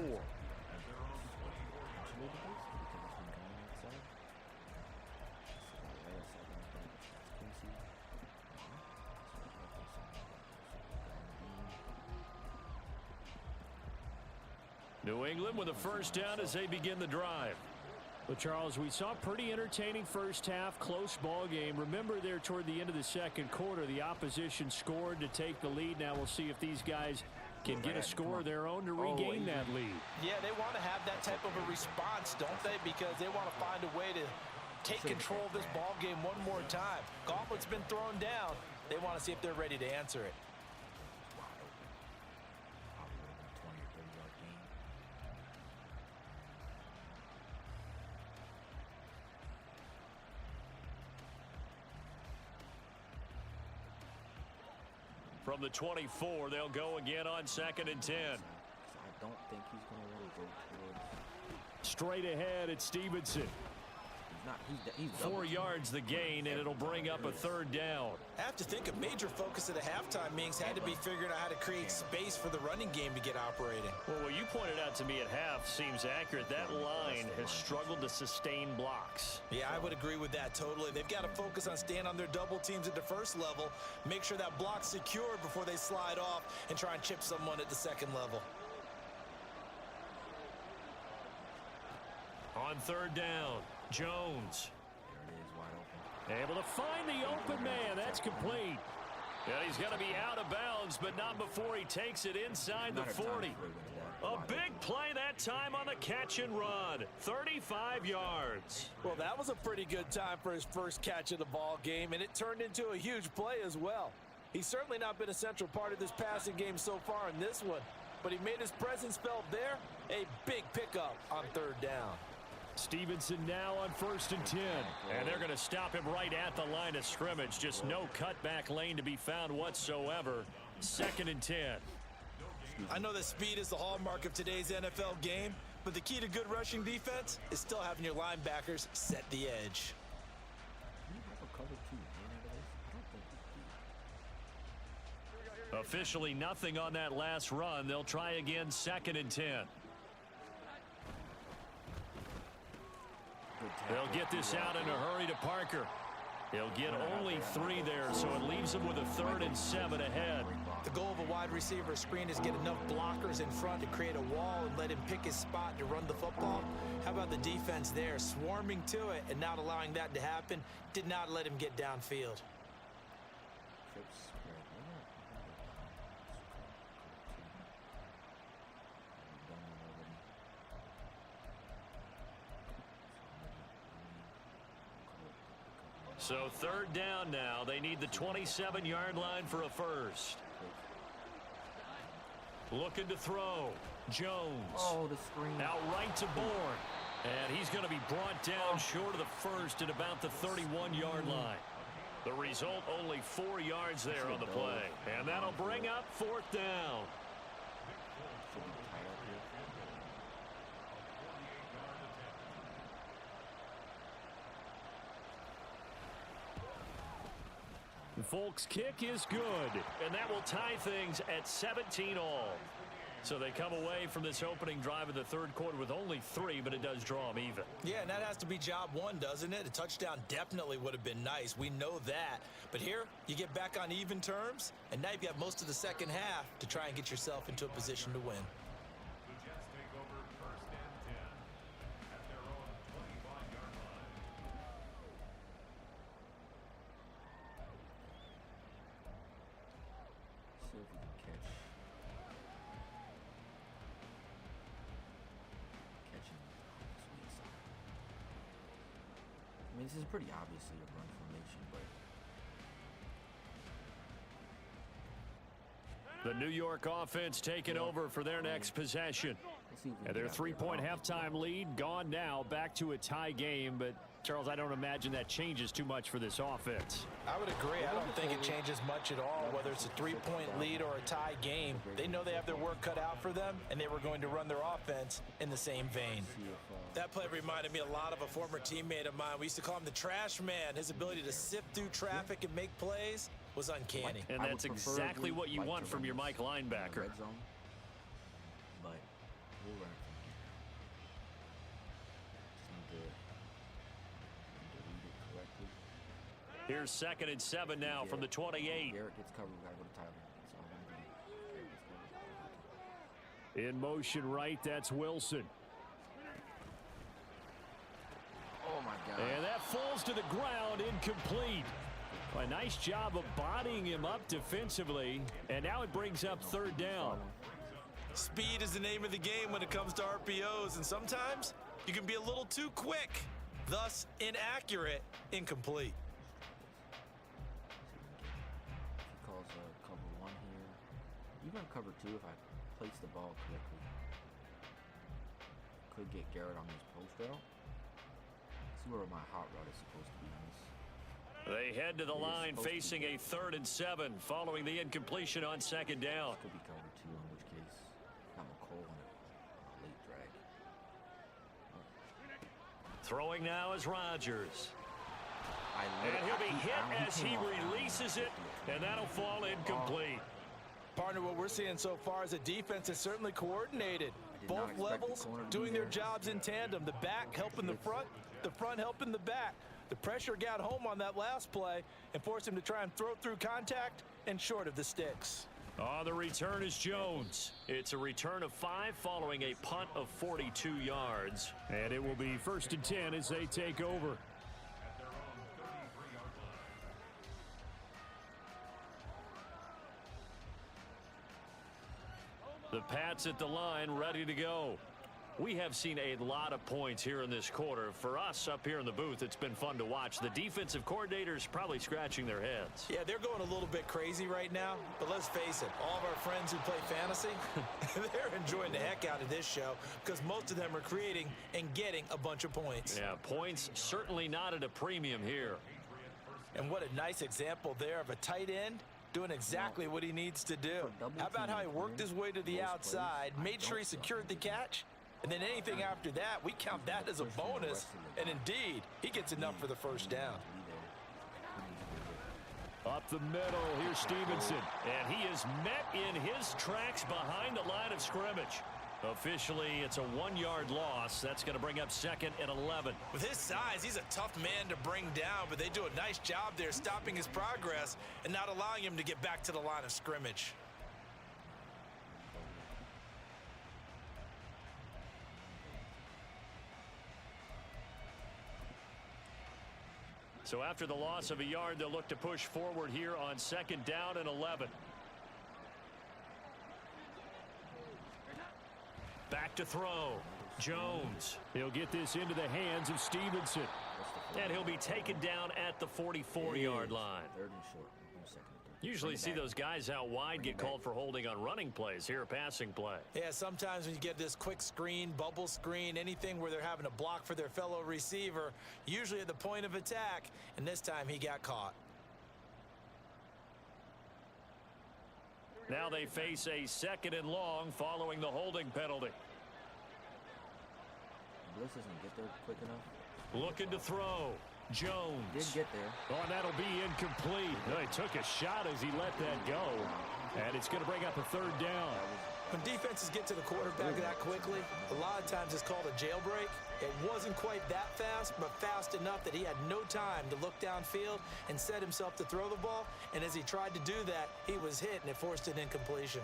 New England with a first down as they begin the drive. Well, Charles, we saw a pretty entertaining first half, close ball game. Remember there toward the end of the second quarter, the opposition scored to take the lead. Now we'll see if these guys can get a score of their own to regain that lead. Yeah, they want to have that type of a response, don't they? Because they want to find a way to take control of this ball game one more time. Gauntlet's been thrown down. They want to see if they're ready to answer it. From the 24, they'll go again on 2nd and 10. I don't think he's going to want to go towards. Straight ahead at Stevenson. He's 4 yards the gain, and it'll bring up a 3rd down. I have to think a major focus at the halftime meetings had to be figuring out how to create space for the running game to get operating. Well, what you pointed out to me at half seems accurate. That line has struggled to sustain blocks. Yeah, I would agree with that totally. They've got to focus on staying on their double teams at the first level, make sure that block's secured before they slide off and try and chip someone at the second level. On 3rd down, Jones. There it is, wide open. Able to find the open man. That's complete. Yeah, he's going to be out of bounds, but not before he takes it inside the 40. A big play that time on the catch and run. 35 yards. Well, that was a pretty good time for his first catch of the ball game, and it turned into a huge play as well. He's certainly not been a central part of this passing game so far in this one, but he made his presence felt there. A big pickup on 3rd down. Stevenson now on 1st and 10. And they're going to stop him right at the line of scrimmage. Just no cutback lane to be found whatsoever. 2nd and 10. I know that speed is the hallmark of today's NFL game, but the key to good rushing defense is still having your linebackers set the edge. Can you have a cover 2 in out of this? I don't think he Officially nothing on that last run. They'll try again 2nd and 10. They'll get this out in a hurry to Parker. He'll get only 3 there, so it leaves him with a 3rd and 7 ahead. The goal of a wide receiver screen is get enough blockers in front to create a wall and let him pick his spot to run the football. How about the defense there, swarming to it and not allowing that to happen? Did not let him get downfield. So 3rd down now. They need the 27-yard line for a first. Looking to throw. Jones. Oh, the screen. Out right to Bourne. And he's going to be brought down short of the first at about the 31-yard line. The result, only 4 yards there on the play. And that'll bring up 4th down. Folks' kick is good, and that will tie things at 17 all. So they come away from this opening drive of the 3rd quarter with only 3, but it does draw them even. Yeah, and that has to be job 1, doesn't it? A touchdown definitely would have been nice. We know that. But here, you get back on even terms, and now you've got most of the second half to try and get yourself into a position to win. The Jets take over 1st and 10 at their own 25-yard line. See if we can catch him. I mean, this is pretty obviously a run formation, but the New York offense taking over for their next possession. And their 3-point halftime lead gone now, back to a tie game. But, Charles, I don't imagine that changes too much for this offense. I would agree. I don't think it changes much at all, whether it's a 3-point lead or a tie game. They know they have their work cut out for them, and they were going to run their offense in the same vein. That play reminded me a lot of a former teammate of mine. We used to call him the trash man. His ability to sift through traffic and make plays was uncanny. And that's exactly what you want from your Mike linebacker. But we'll run it from here. Here's 2nd and 7 now from the 28. Garrett gets covered. We gotta go to Tyler. That's all we do. In motion right, that's Wilson. Oh my God. And that falls to the ground, incomplete. A nice job of bodying him up defensively. And now it brings up 3rd down. Speed is the name of the game when it comes to RPOs, and sometimes you can be a little too quick, thus inaccurate, incomplete. He calls cover 1 here. Even cover 2 if I place the ball correctly. Could get Garrett on his post route. See where my hot route is supposed to be on this. They head to the line facing a 3rd and 7 following the incompletion on 2nd down. Could be cover 2, in which case got McCole on a late drag. Throwing now is Rodgers. And he'll be hit as he releases it, and that'll fall incomplete. Partner, what we're seeing so far is a defense that's certainly coordinated. Both levels doing their jobs in tandem. The back helping the front helping the back. The pressure got home on that last play and forced him to try and throw through contact and short of the sticks. On the return is Jones. It's a return of 5 following a punt of 42 yards. And it will be 1st and 10 as they take over. At their own 33-yard line. The Pats at the line, ready to go. We have seen a lot of points here in this quarter. For us up here in the booth, it's been fun to watch. The defensive coordinators probably scratching their heads. Yeah, they're going a little bit crazy right now. But let's face it, all of our friends who play fantasy, they're enjoying the heck out of this show because most of them are creating and getting a bunch of points. Yeah, points certainly not at a premium here. And what a nice example there of a tight end doing exactly what he needs to do. How about how he worked his way to the outside, made sure he secured the catch, and then anything after that, we count that as a bonus. And indeed, he gets enough for the 1st down. Up the middle, here's Stevenson. And he is met in his tracks behind the line of scrimmage. Officially, it's a 1-yard loss. That's going to bring up 2nd and 11. With his size, he's a tough man to bring down, but they do a nice job there stopping his progress and not allowing him to get back to the line of scrimmage. So after the loss of a yard, they'll look to push forward here on 2nd down and 11. Back to throw. Jones. He'll get this into the hands of Stevenson. And he'll be taken down at the 44-yard line. 3rd and short. No second. Usually see those guys out wide get called for holding on running plays. Here, a passing play. Yeah, sometimes when you get this quick screen, bubble screen, anything where they're having to block for their fellow receiver, usually at the point of attack, and this time he got caught. Now they face a 2nd and long following the holding penalty. Bliss doesn't get there quick enough. Looking to throw. Jones. Did get there. Oh, and that'll be incomplete. He took a shot as he let that go. And it's going to bring up a 3rd down. When defenses get to the quarterback that quickly, a lot of times it's called a jailbreak. It wasn't quite that fast, but fast enough that he had no time to look downfield and set himself to throw the ball. And as he tried to do that, he was hit, and it forced an incompletion.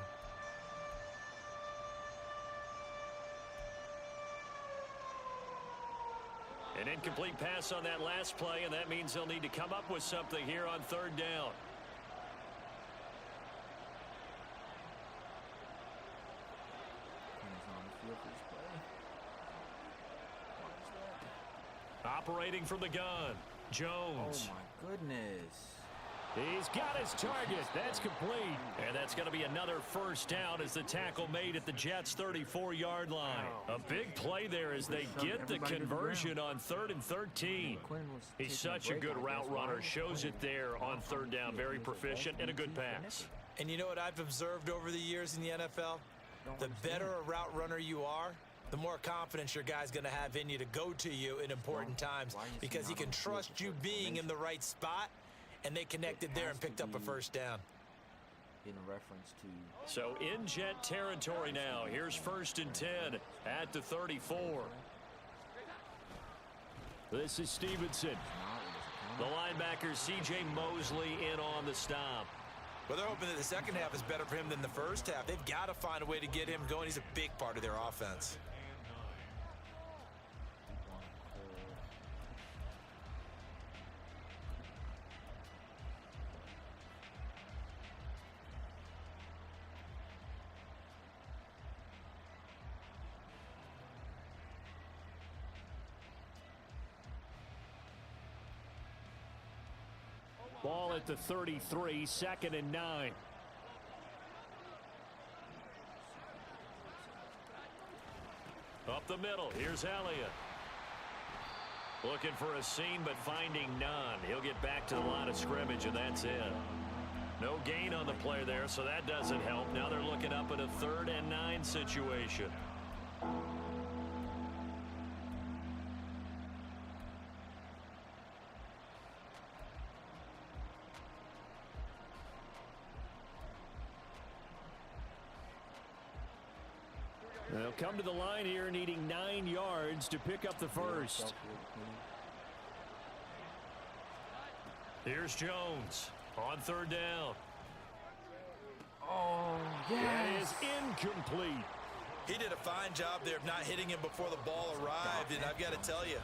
An incomplete pass on that last play, and that means they'll need to come up with something here on 3rd down. Operating from the gun, Jones. Oh, my goodness. He's got his target. That's complete. And that's going to be another 1st down as the tackle made at the Jets' 34-yard line. A big play there as they get the conversion on 3rd and 13. He's such a good route runner. Shows it there on 3rd down. Very proficient and a good pass. And you know what I've observed over the years in the NFL? The better a route runner you are, the more confidence your guy's going to have in you to go to you in important times because he can trust you being in the right spot. And they connected there and picked up a 1st down. In a reference to... So in Jet territory now. Here's 1st and 10 at the 34. This is Stevenson. The linebacker C.J. Mosley in on the stop. Well, they're hoping that the second half is better for him than the first half. They've got to find a way to get him going. He's a big part of their offense. Ball at the 33, 2nd and 9. Up the middle, here's Elliott. Looking for a seam, but finding none. He'll get back to the line of scrimmage, and that's it. No gain on the play there, so that doesn't help. Now they're looking up at a 3rd and 9 situation. They'll come to the line here needing 9 yards to pick up the 1st. Here's Jones on 3rd down. Oh, yes. That is incomplete. He did a fine job there of not hitting him before the ball arrived, and I've got to tell you,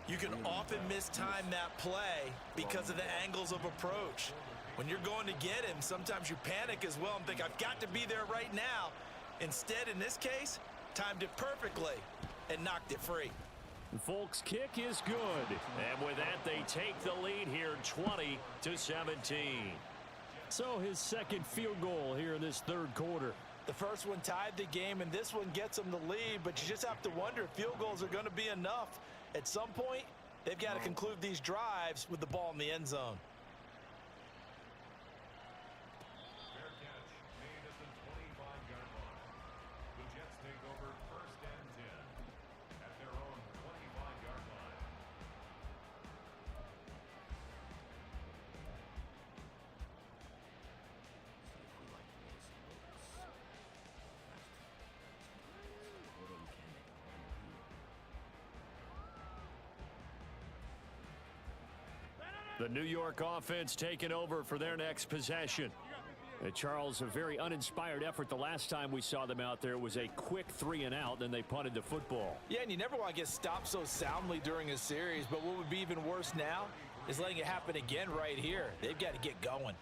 you can often mistime that play because of the angles of approach. When you're going to get him, sometimes you panic as well and think, I've got to be there right now. Instead, in this case, timed it perfectly and knocked it free. Folks' kick is good. And with that, they take the lead here 20-17. So his 2nd field goal here in this 3rd quarter. The first one tied the game, and this one gets them the lead, but you just have to wonder if field goals are going to be enough. At some point, they've got to conclude these drives with the ball in the end zone. The New York offense taking over for their next possession. Charles, a very uninspired effort the last time we saw them out there. It was a quick 3-and-out, then they punted the football. Yeah, and you never want to get stopped so soundly during a series, but what would be even worse now is letting it happen again right here. They've got to get going.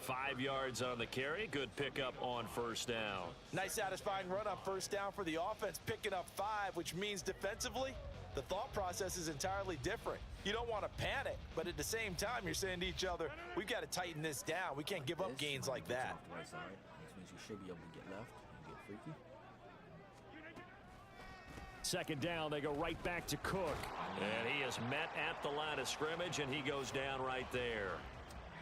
5 yards on the carry. Good pickup on first down. Nice satisfying run on first down for the offense, picking up 5, which means defensively, the thought process is entirely different. You don't want to panic, but at the same time, you're saying to each other, we've got to tighten this down. We can't give up gains like that. Right side. This means you should be able to get left and get freaky. Second down, they go right back to Cook. And he is met at the line of scrimmage, and he goes down right there.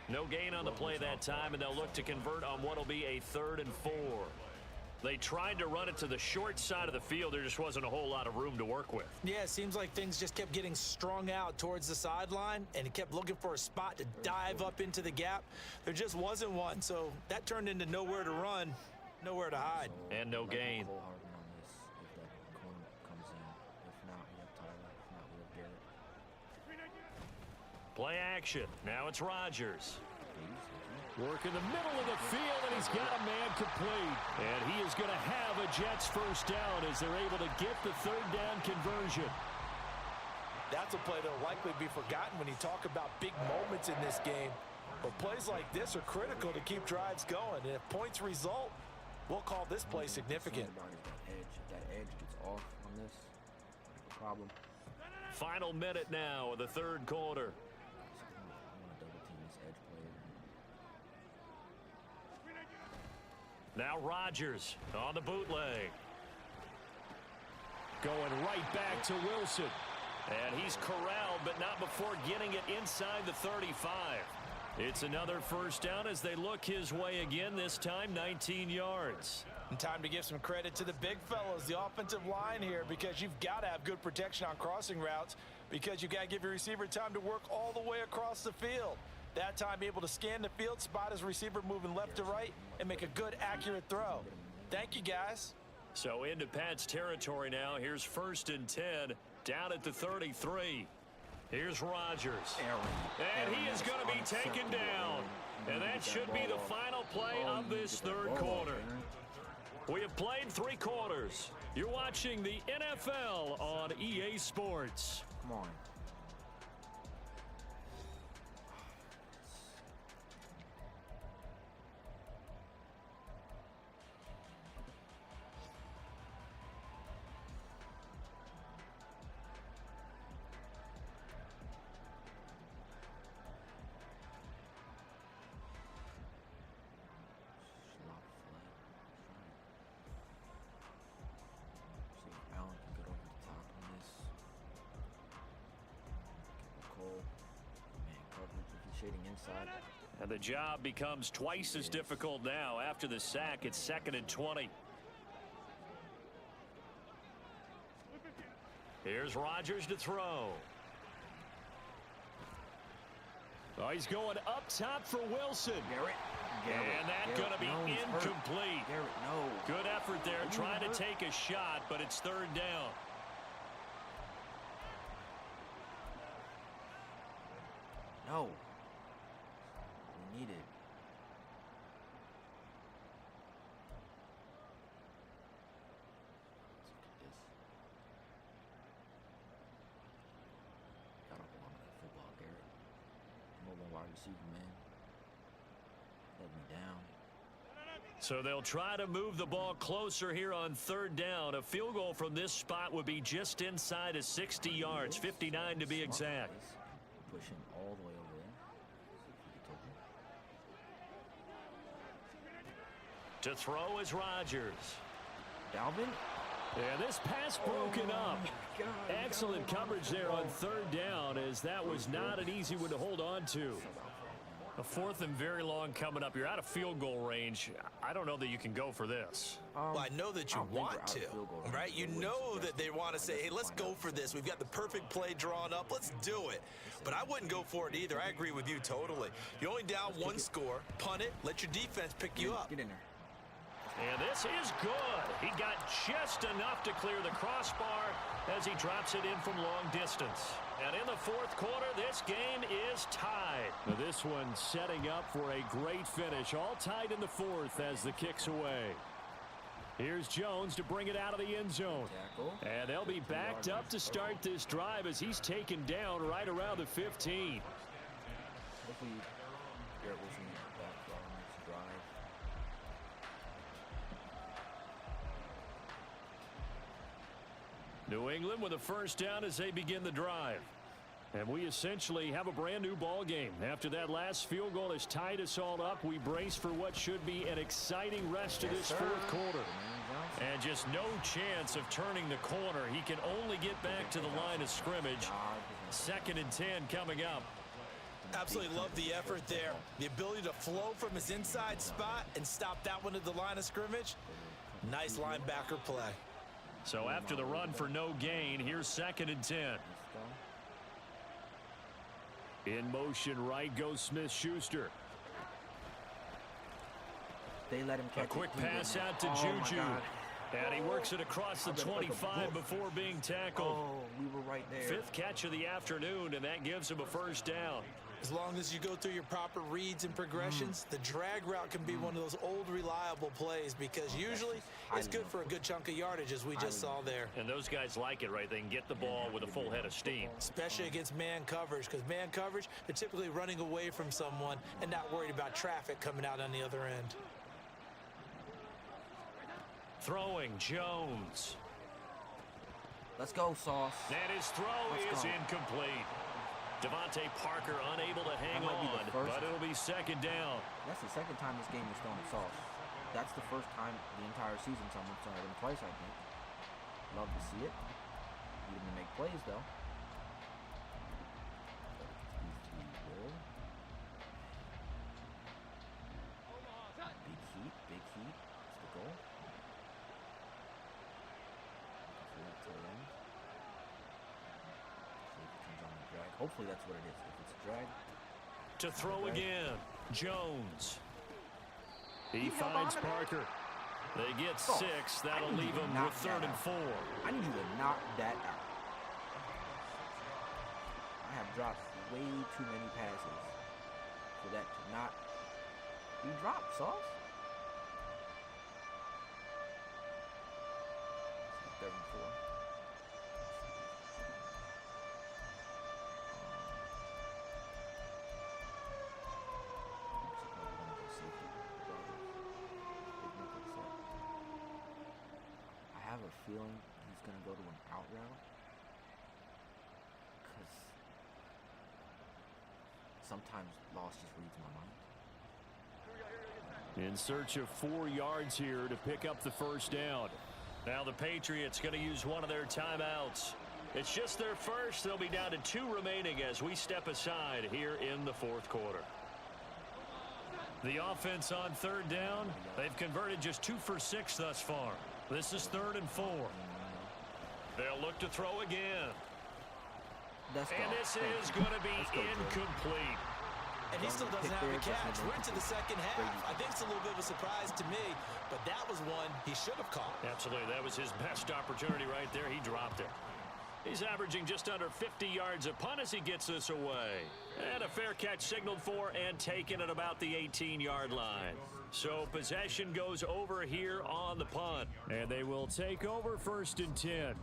No gain on the play that time, and they'll look to convert on what will be a 3rd and 4. They tried to run it to the short side of the field. There just wasn't a whole lot of room to work with. Yeah, it seems like things just kept getting strung out towards the sideline, and he kept looking for a spot to dive up into the gap. There just wasn't one, so that turned into nowhere to run, nowhere to hide. And no gain. Play action. Now it's Rodgers. Work in the middle of the field, and he's got a man complete. And he is going to have a Jets first down as they're able to get the 3rd down conversion. That's a play that will likely be forgotten when you talk about big moments in this game. But plays like this are critical to keep drives going. And if points result, we'll call this play significant. If that edge gets off on this, problem. Final minute now of the 3rd quarter. Now Rodgers on the bootleg. Going right back to Wilson. And he's corralled, but not before getting it inside the 35. It's another first down as they look his way again, this time 19 yards. And time to give some credit to the big fellows, the offensive line here, because you've got to have good protection on crossing routes, because you've got to give your receiver time to work all the way across the field. That time able to scan the field, spot his receiver moving left to right, and make a good, accurate throw. Thank you, guys. So into Pat's territory now. Here's 1st and 10, down at the 33. Here's Rodgers. And he is going to be taken down. And that should be the final play of this 3rd quarter. We have played 3 quarters. You're watching the NFL on EA Sports. Come on. Inside. And the job becomes twice as difficult now. After the sack, it's 2nd and 20. Here's Rodgers to throw. Oh, he's going up top for Wilson. Garrett, and that's going to be incomplete. Garrett, no. Good effort there, trying to take a shot, but it's 3rd down. No. We need it. Got up on that football, Garrett. Mobile wide receiver, man. Let me down. So they'll try to move the ball closer here on 3rd down. A field goal from this spot would be just inside of 60 yards, 59 to be exact. Pushing all the way over there. To throw is Rodgers. Dalvin? And this pass broken up. Excellent coverage there on 3rd down, as that was not an easy one to hold on to. A 4th and very long coming up. You're out of field goal range. I don't know that you can go for this. Well, I know that you want to, right? You know that they want to say, hey, let's go for this. We've got the perfect play drawn up. Let's do it. But I wouldn't go for it either. I agree with you totally. You're only down 1 score. Punt it. Let your defense pick you up. Get in there. And this is good. He got just enough to clear the crossbar as he drops it in from long distance. And in the fourth quarter, this game is tied. Now this one setting up for a great finish. All tied in the fourth as the kick's away. Here's Jones to bring it out of the end zone. And they'll be backed up to start this drive as he's taken down right around the 15. Hopefully, Garrett Wilson is back for our next drive. New England with a first down as they begin the drive. And we essentially have a brand new ball game. After that last field goal has tied us all up, we brace for what should be an exciting rest of this fourth quarter. And just no chance of turning the corner. He can only get back to the line of scrimmage. 2nd and 10 coming up. Absolutely love the effort there. The ability to flow from his inside spot and stop that one at the line of scrimmage. Nice linebacker play. So after the run for no gain, here's 2nd and 10. In motion right goes Smith-Schuster. They let him catch a quick pass out to Juju. And he works it across the 25 before being tackled. Oh, we were right there. 5th catch of the afternoon, and that gives him a first down. As long as you go through your proper reads and progressions, the drag route can be one of those old reliable plays because usually it's good for a good chunk of yardage, as we just saw there. And those guys like it, right? They can get the ball with a full head of steam. Especially against man coverage, because man coverage, they're typically running away from someone and not worried about traffic coming out on the other end. Throwing Jones. Let's go, Sauce. And his throw is incomplete. Devontae Parker unable to hang on, but it'll be 2nd down. That's the 2nd time this game is thrown at Sauce. That's the 1st time the entire season someone's thrown at him twice, I think. Love to see it. Need him to make plays, though. Big heat. That's the goal. Hopefully that's what it is. If it's a drag. To throw again, Jones. He finds Parker. They get 6. That'll leave him with 3rd and 4. I need you to knock that out. I have dropped way too many passes for that to not be dropped, Sauce. 3rd and 4. I have a feeling he's going to go to an out route because sometimes loss just reads my mind. In search of 4 yards here to pick up the first down. Now the Patriots going to use one of their timeouts. It's just their first. They'll be down to 2 remaining as we step aside here in the fourth quarter. The offense on 3rd down. They've converted just 2 for 6 thus far. This is 3rd and 4. They'll look to throw again. And this is going to be incomplete. And he still doesn't have a catch. We're into the 2nd half. I think it's a little bit of a surprise to me, but that was one he should have caught. Absolutely. That was his best opportunity right there. He dropped it. He's averaging just under 50 yards a punt as he gets this away. And a fair catch signaled for and taken at about the 18-yard line. So possession goes over here on the punt. And they will take over 1st and 10.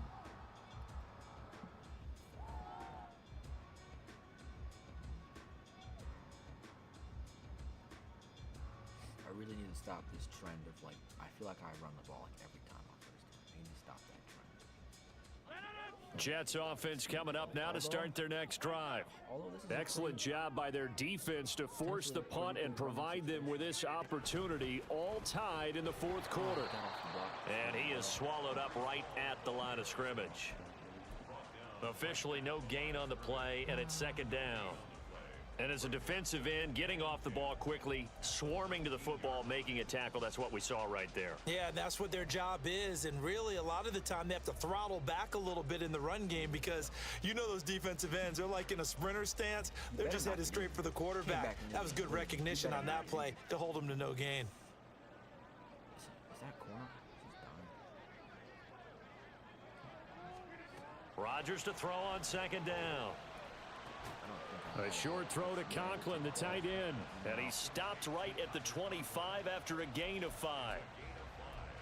I really need to stop this trend of, like, I feel like I run the ball like every time on 1st down. I need to stop that trend. Jets offense coming up now to start their next drive. Excellent job by their defense to force the punt and provide them with this opportunity, all tied in the fourth quarter. And he is swallowed up right at the line of scrimmage. Officially no gain on the play, and it's 2nd down. And as a defensive end, getting off the ball quickly, swarming to the football, making a tackle, that's what we saw right there. Yeah, that's what their job is. And really, a lot of the time, they have to throttle back a little bit in the run game because you know those defensive ends, they're like in a sprinter stance. They're just headed straight for the quarterback. That was good recognition on that play to hold him to no gain. Is that Rodgers to throw on second down. A short throw to Conklin, the tight end. And he stopped right at the 25 after a gain of 5.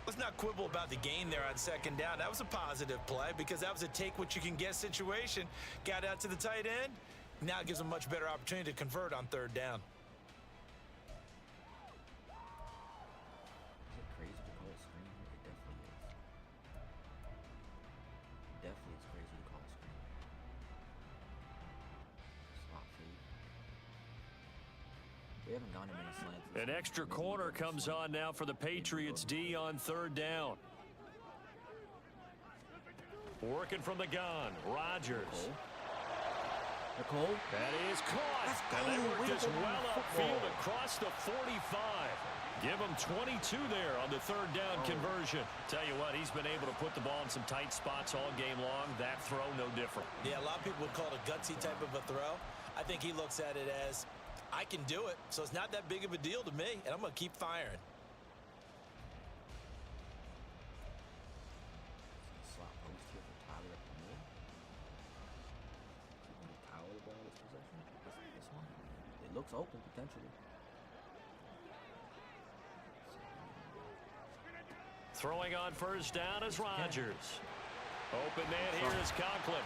Let's not quibble about the gain there on second down. That was a positive play because that was a take-what-you-can-get situation. Got out to the tight end. Now it gives him a much better opportunity to convert on third down. Is it crazy to call a screen? It definitely is. Definitely it's crazy to call a screen. Slot fade. We haven't gone to many slants. An extra corner comes on now for the Patriots D on third down. Working from the gun, Rodgers. Nicole. That is caught. And they worked this well upfield across the 45. Give him 22 there on the third down conversion. Tell you what, he's been able to put the ball in some tight spots all game long. That throw, no different. Yeah, a lot of people would call it a gutsy type of a throw. I think he looks at it as, I can do it, so it's not that big of a deal to me, and I'm going to keep firing. Slot post here for Tyler up the middle. Keeping the Tyler the ball this possession. This one. It looks open potentially. Throwing on first down is Rodgers. Open man here is Conklin.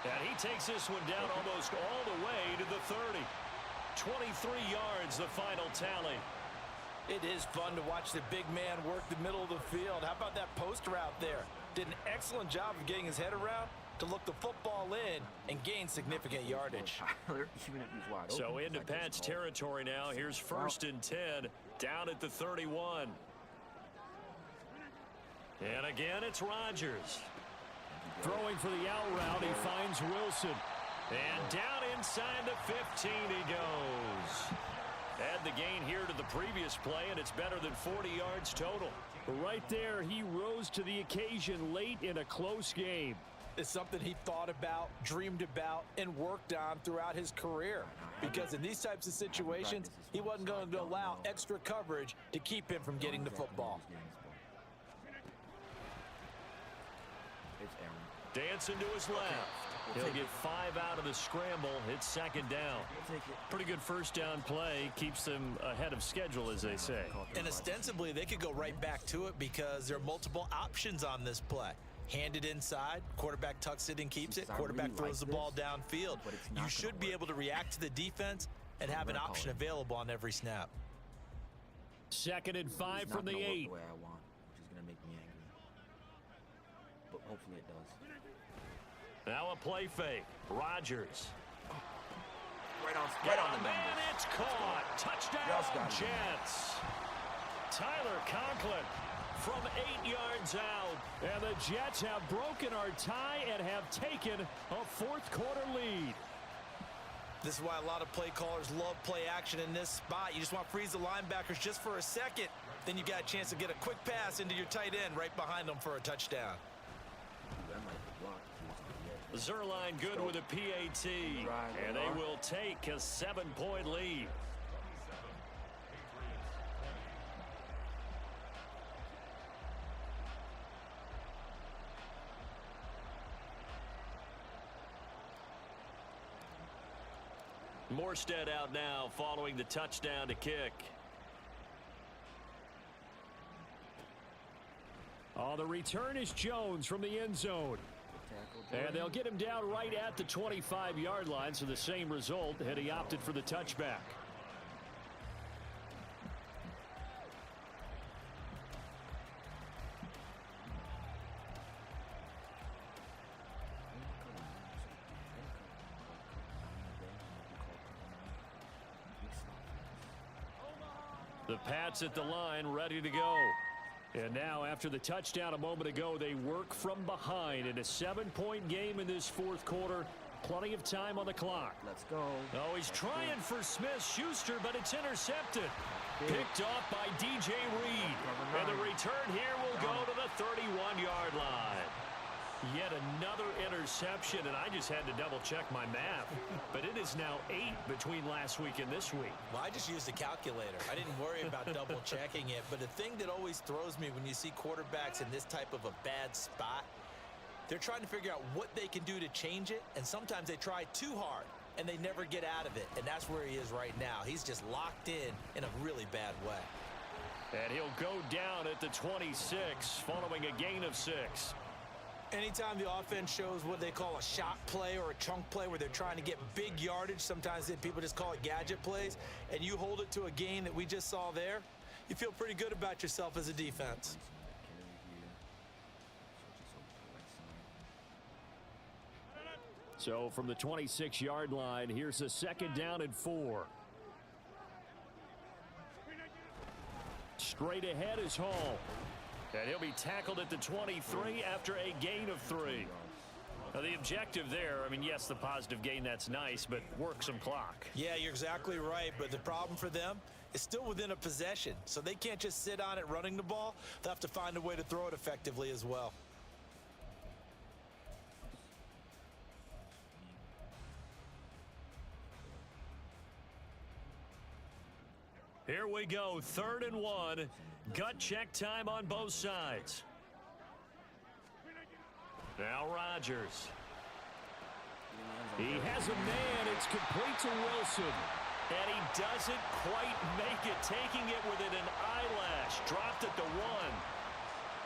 And he takes this one down almost all the way to the 30. 23 yards, the final tally. It is fun to watch the big man work the middle of the field. How about that post route there? Did an excellent job of getting his head around to look the football in and gain significant yardage. So into Pat's territory now. Here's first and 10 down at the 31. And again, it's Rodgers. Throwing for the out route, he finds Wilson. And down inside the 15 he goes. Add the gain here to the previous play, and it's better than 40 yards total. Right there, he rose to the occasion late in a close game. It's something he thought about, dreamed about, and worked on throughout his career. Because in these types of situations, he wasn't going to allow extra coverage to keep him from getting the football. Dancing to his left. He'll get 5 out of the scramble. It's second down. Pretty good first down play. Keeps them ahead of schedule, as they say. And ostensibly, they could go right back to it because there are multiple options on this play. Hand it inside, quarterback tucks it and keeps it, quarterback throws the ball downfield. You should be able to react to the defense and have an option available on every snap. Second and 5 from the 8. The way I want, which is going to make me angry. But hopefully it does. Now a play fake. Rodgers. Right on the man, it's caught. Touchdown, Jets. Tyler Conklin from 8 yards out. And the Jets have broken our tie and have taken a fourth-quarter lead. This is why a lot of play callers love play action in this spot. You just want to freeze the linebackers just for a second. Then you got a chance to get a quick pass into your tight end right behind them for a touchdown. Zerline good with a PAT, and they will take a 7-point lead. Morstead out now following the touchdown to kick. On the return is Jones from the end zone. And they'll get him down right at the 25-yard line, so the same result, and he opted for the touchback. The Pats at the line, ready to go. And now, after the touchdown a moment ago, they work from behind in a 7-point game in this fourth quarter. Plenty of time on the clock. Let's go. Oh, he's trying for Smith-Schuster, but it's intercepted. Picked off by DJ Reed. And the return here will go to the 31-yard line. Yet another interception, and I just had to double-check my math. But it is now 8 between last week and this week. Well, I just used a calculator. I didn't worry about double-checking it. But the thing that always throws me when you see quarterbacks in this type of a bad spot They're trying to figure out what they can do to change it, and sometimes they try too hard, and they never get out of it, and that's where he is right now. He's just locked in a really bad way. And he'll go down at the 26 following a gain of 6. Anytime the offense shows what they call a shot play or a chunk play where they're trying to get big yardage, sometimes people just call it gadget plays, and you hold it to a gain that we just saw there, you feel pretty good about yourself as a defense. So from the 26-yard line, here's a 2nd down and 4. Straight ahead is Hall. And he'll be tackled at the 23 after a gain of 3. Now, the objective there, I mean, yes, the positive gain, that's nice, but work some clock. Yeah, you're exactly right, but the problem for them is still within a possession, so they can't just sit on it running the ball. They'll have to find a way to throw it effectively as well. Here we go, 3rd and 1. Gut check time on both sides. Now Rodgers. He has a man. It's complete to Wilson. And he doesn't quite make it, taking it within an eyelash. Dropped at the 1.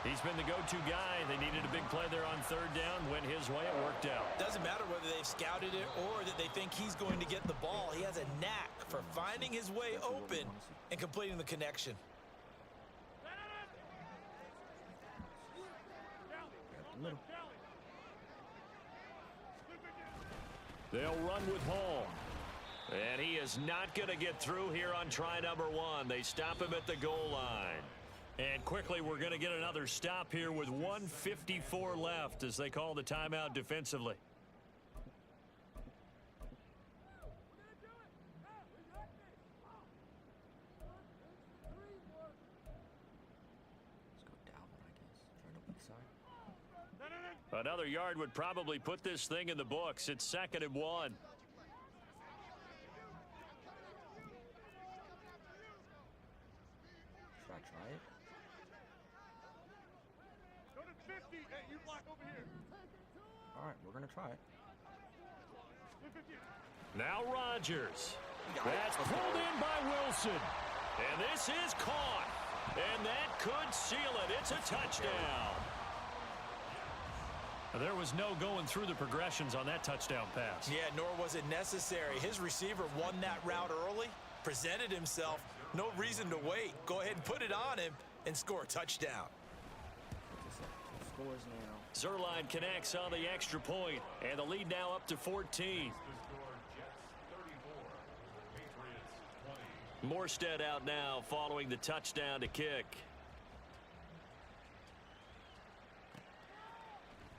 He's been the go-to guy. They needed a big play there on 3rd down. Went his way. It worked out. Doesn't matter whether they've scouted it or that they think he's going to get the ball. He has a knack for finding his way open and completing the connection. They'll run with Hall. And he is not going to get through here on try number 1. They stop him at the goal line. And quickly, we're going to get another stop here with 1:54 left as they call the timeout defensively. Another yard would probably put this thing in the books. It's 2nd and 1. Should I try it? Go to 50. Hey, you block over here. All right, we're going to try it. Now Rodgers. That's pulled in by Wilson. And this is caught. And that could seal it. It's a touchdown. There was no going through the progressions on that touchdown pass. Yeah, nor was it necessary. His receiver won that route early, presented himself. No reason to wait. Go ahead and put it on him and score a touchdown. Scores now. Zerline connects on the extra point, and the lead now up to 14. Morstead out now following the touchdown to kick.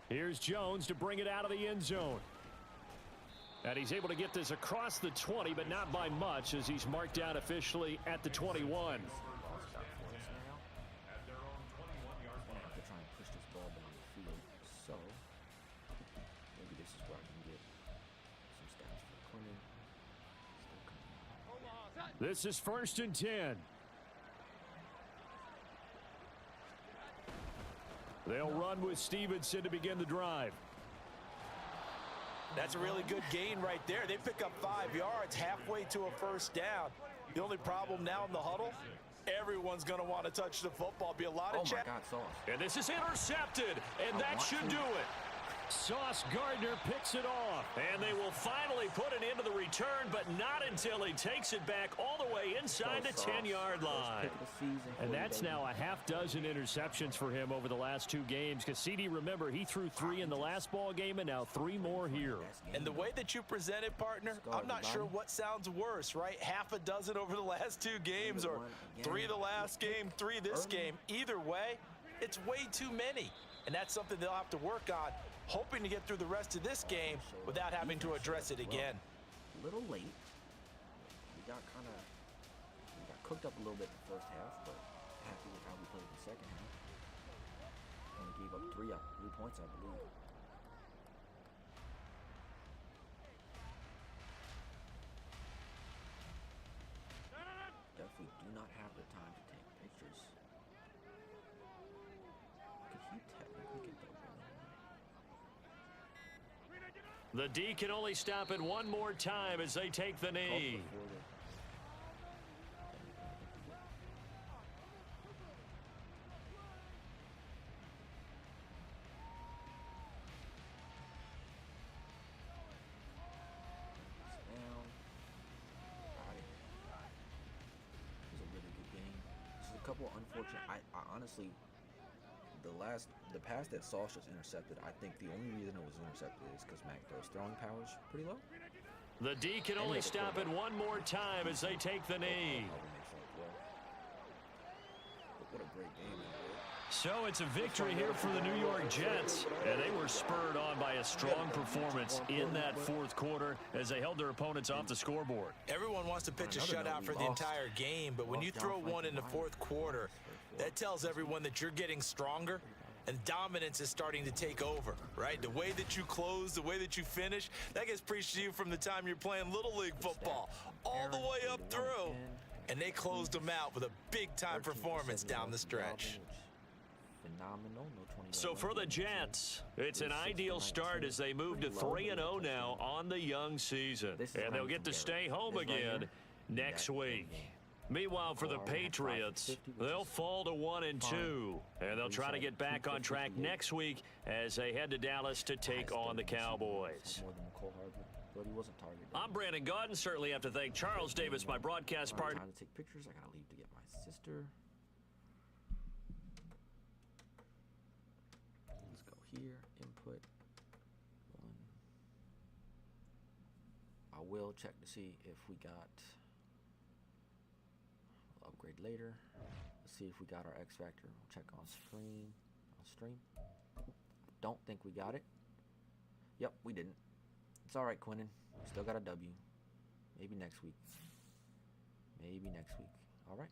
Here's Jones to bring it out of the end zone. And he's able to get this across the 20, but not by much, as he's marked down officially at the 21. They're trying to push this ball down the field, so maybe this is where I can get some stats for Clinton. This is 1st and 10. They'll run with Stevenson to begin the drive. That's a really good gain right there. They pick up 5 yards halfway to a 1st down. The only problem now in the huddle, everyone's going to want to touch the football. Be a lot of my God, Sauce. And this is intercepted, and that should do it. Sauce Gardner picks it off, and they will finally put an end to the return, but not until he takes it back all the way inside the 10-yard line. And that's now a half-dozen interceptions for him over the last 2 games, because CD, remember, he threw 3 in the last ball game and now 3 more here. And the way that you present it, partner, I'm not sure what sounds worse, right? Half a dozen over the last 2 games, or 3 the last game, 3 this game. Either way, it's way too many, and that's something they'll have to work on, hoping to get through the rest of this game without having to address it again. A little late. We got cooked up a little bit in the first half, but happy with how we played the second half. Only gave up 3 points, I believe. Definitely do not have the time to take pictures. Could he technically get the win? The D can only stop it one more time as they take the knee. Unfortunate. I honestly, the pass that Sauce just intercepted, I think the only reason it was intercepted is because Mac Jones' throwing power is pretty low. The D can only stop it one more time as they take the knee. What a great game, man. So it's a victory here for the New York Jets, and they were spurred on by a strong performance in that fourth quarter as they held their opponents off the scoreboard. Everyone wants to pitch a shutout for the entire game, but when you throw one in the fourth quarter, that tells everyone that you're getting stronger and dominance is starting to take over, right? The way that you close, the way that you finish, that gets preached to you from the time you're playing Little League football all the way up through, and they closed them out with a big-time performance down the stretch. So for the Jets, it's an ideal start as they move to 3-0 now on the young season. And they'll get to stay home again next week. Meanwhile, for the Patriots, they'll fall to 1-2. And they'll try to get back on track next week as they head to Dallas to take on the Cowboys. I'm Brandon Gaudin. Certainly have to thank Charles Davis, my broadcast partner. Time to take pictures. I gotta leave to get my sister. Here, input 1. I will check to see if we got, we'll upgrade later. Let's see if we got our X Factor. We'll check on stream. Don't think we got it. Yep, we didn't. It's all right, Quinnen. Still got a W. Maybe next week. All right.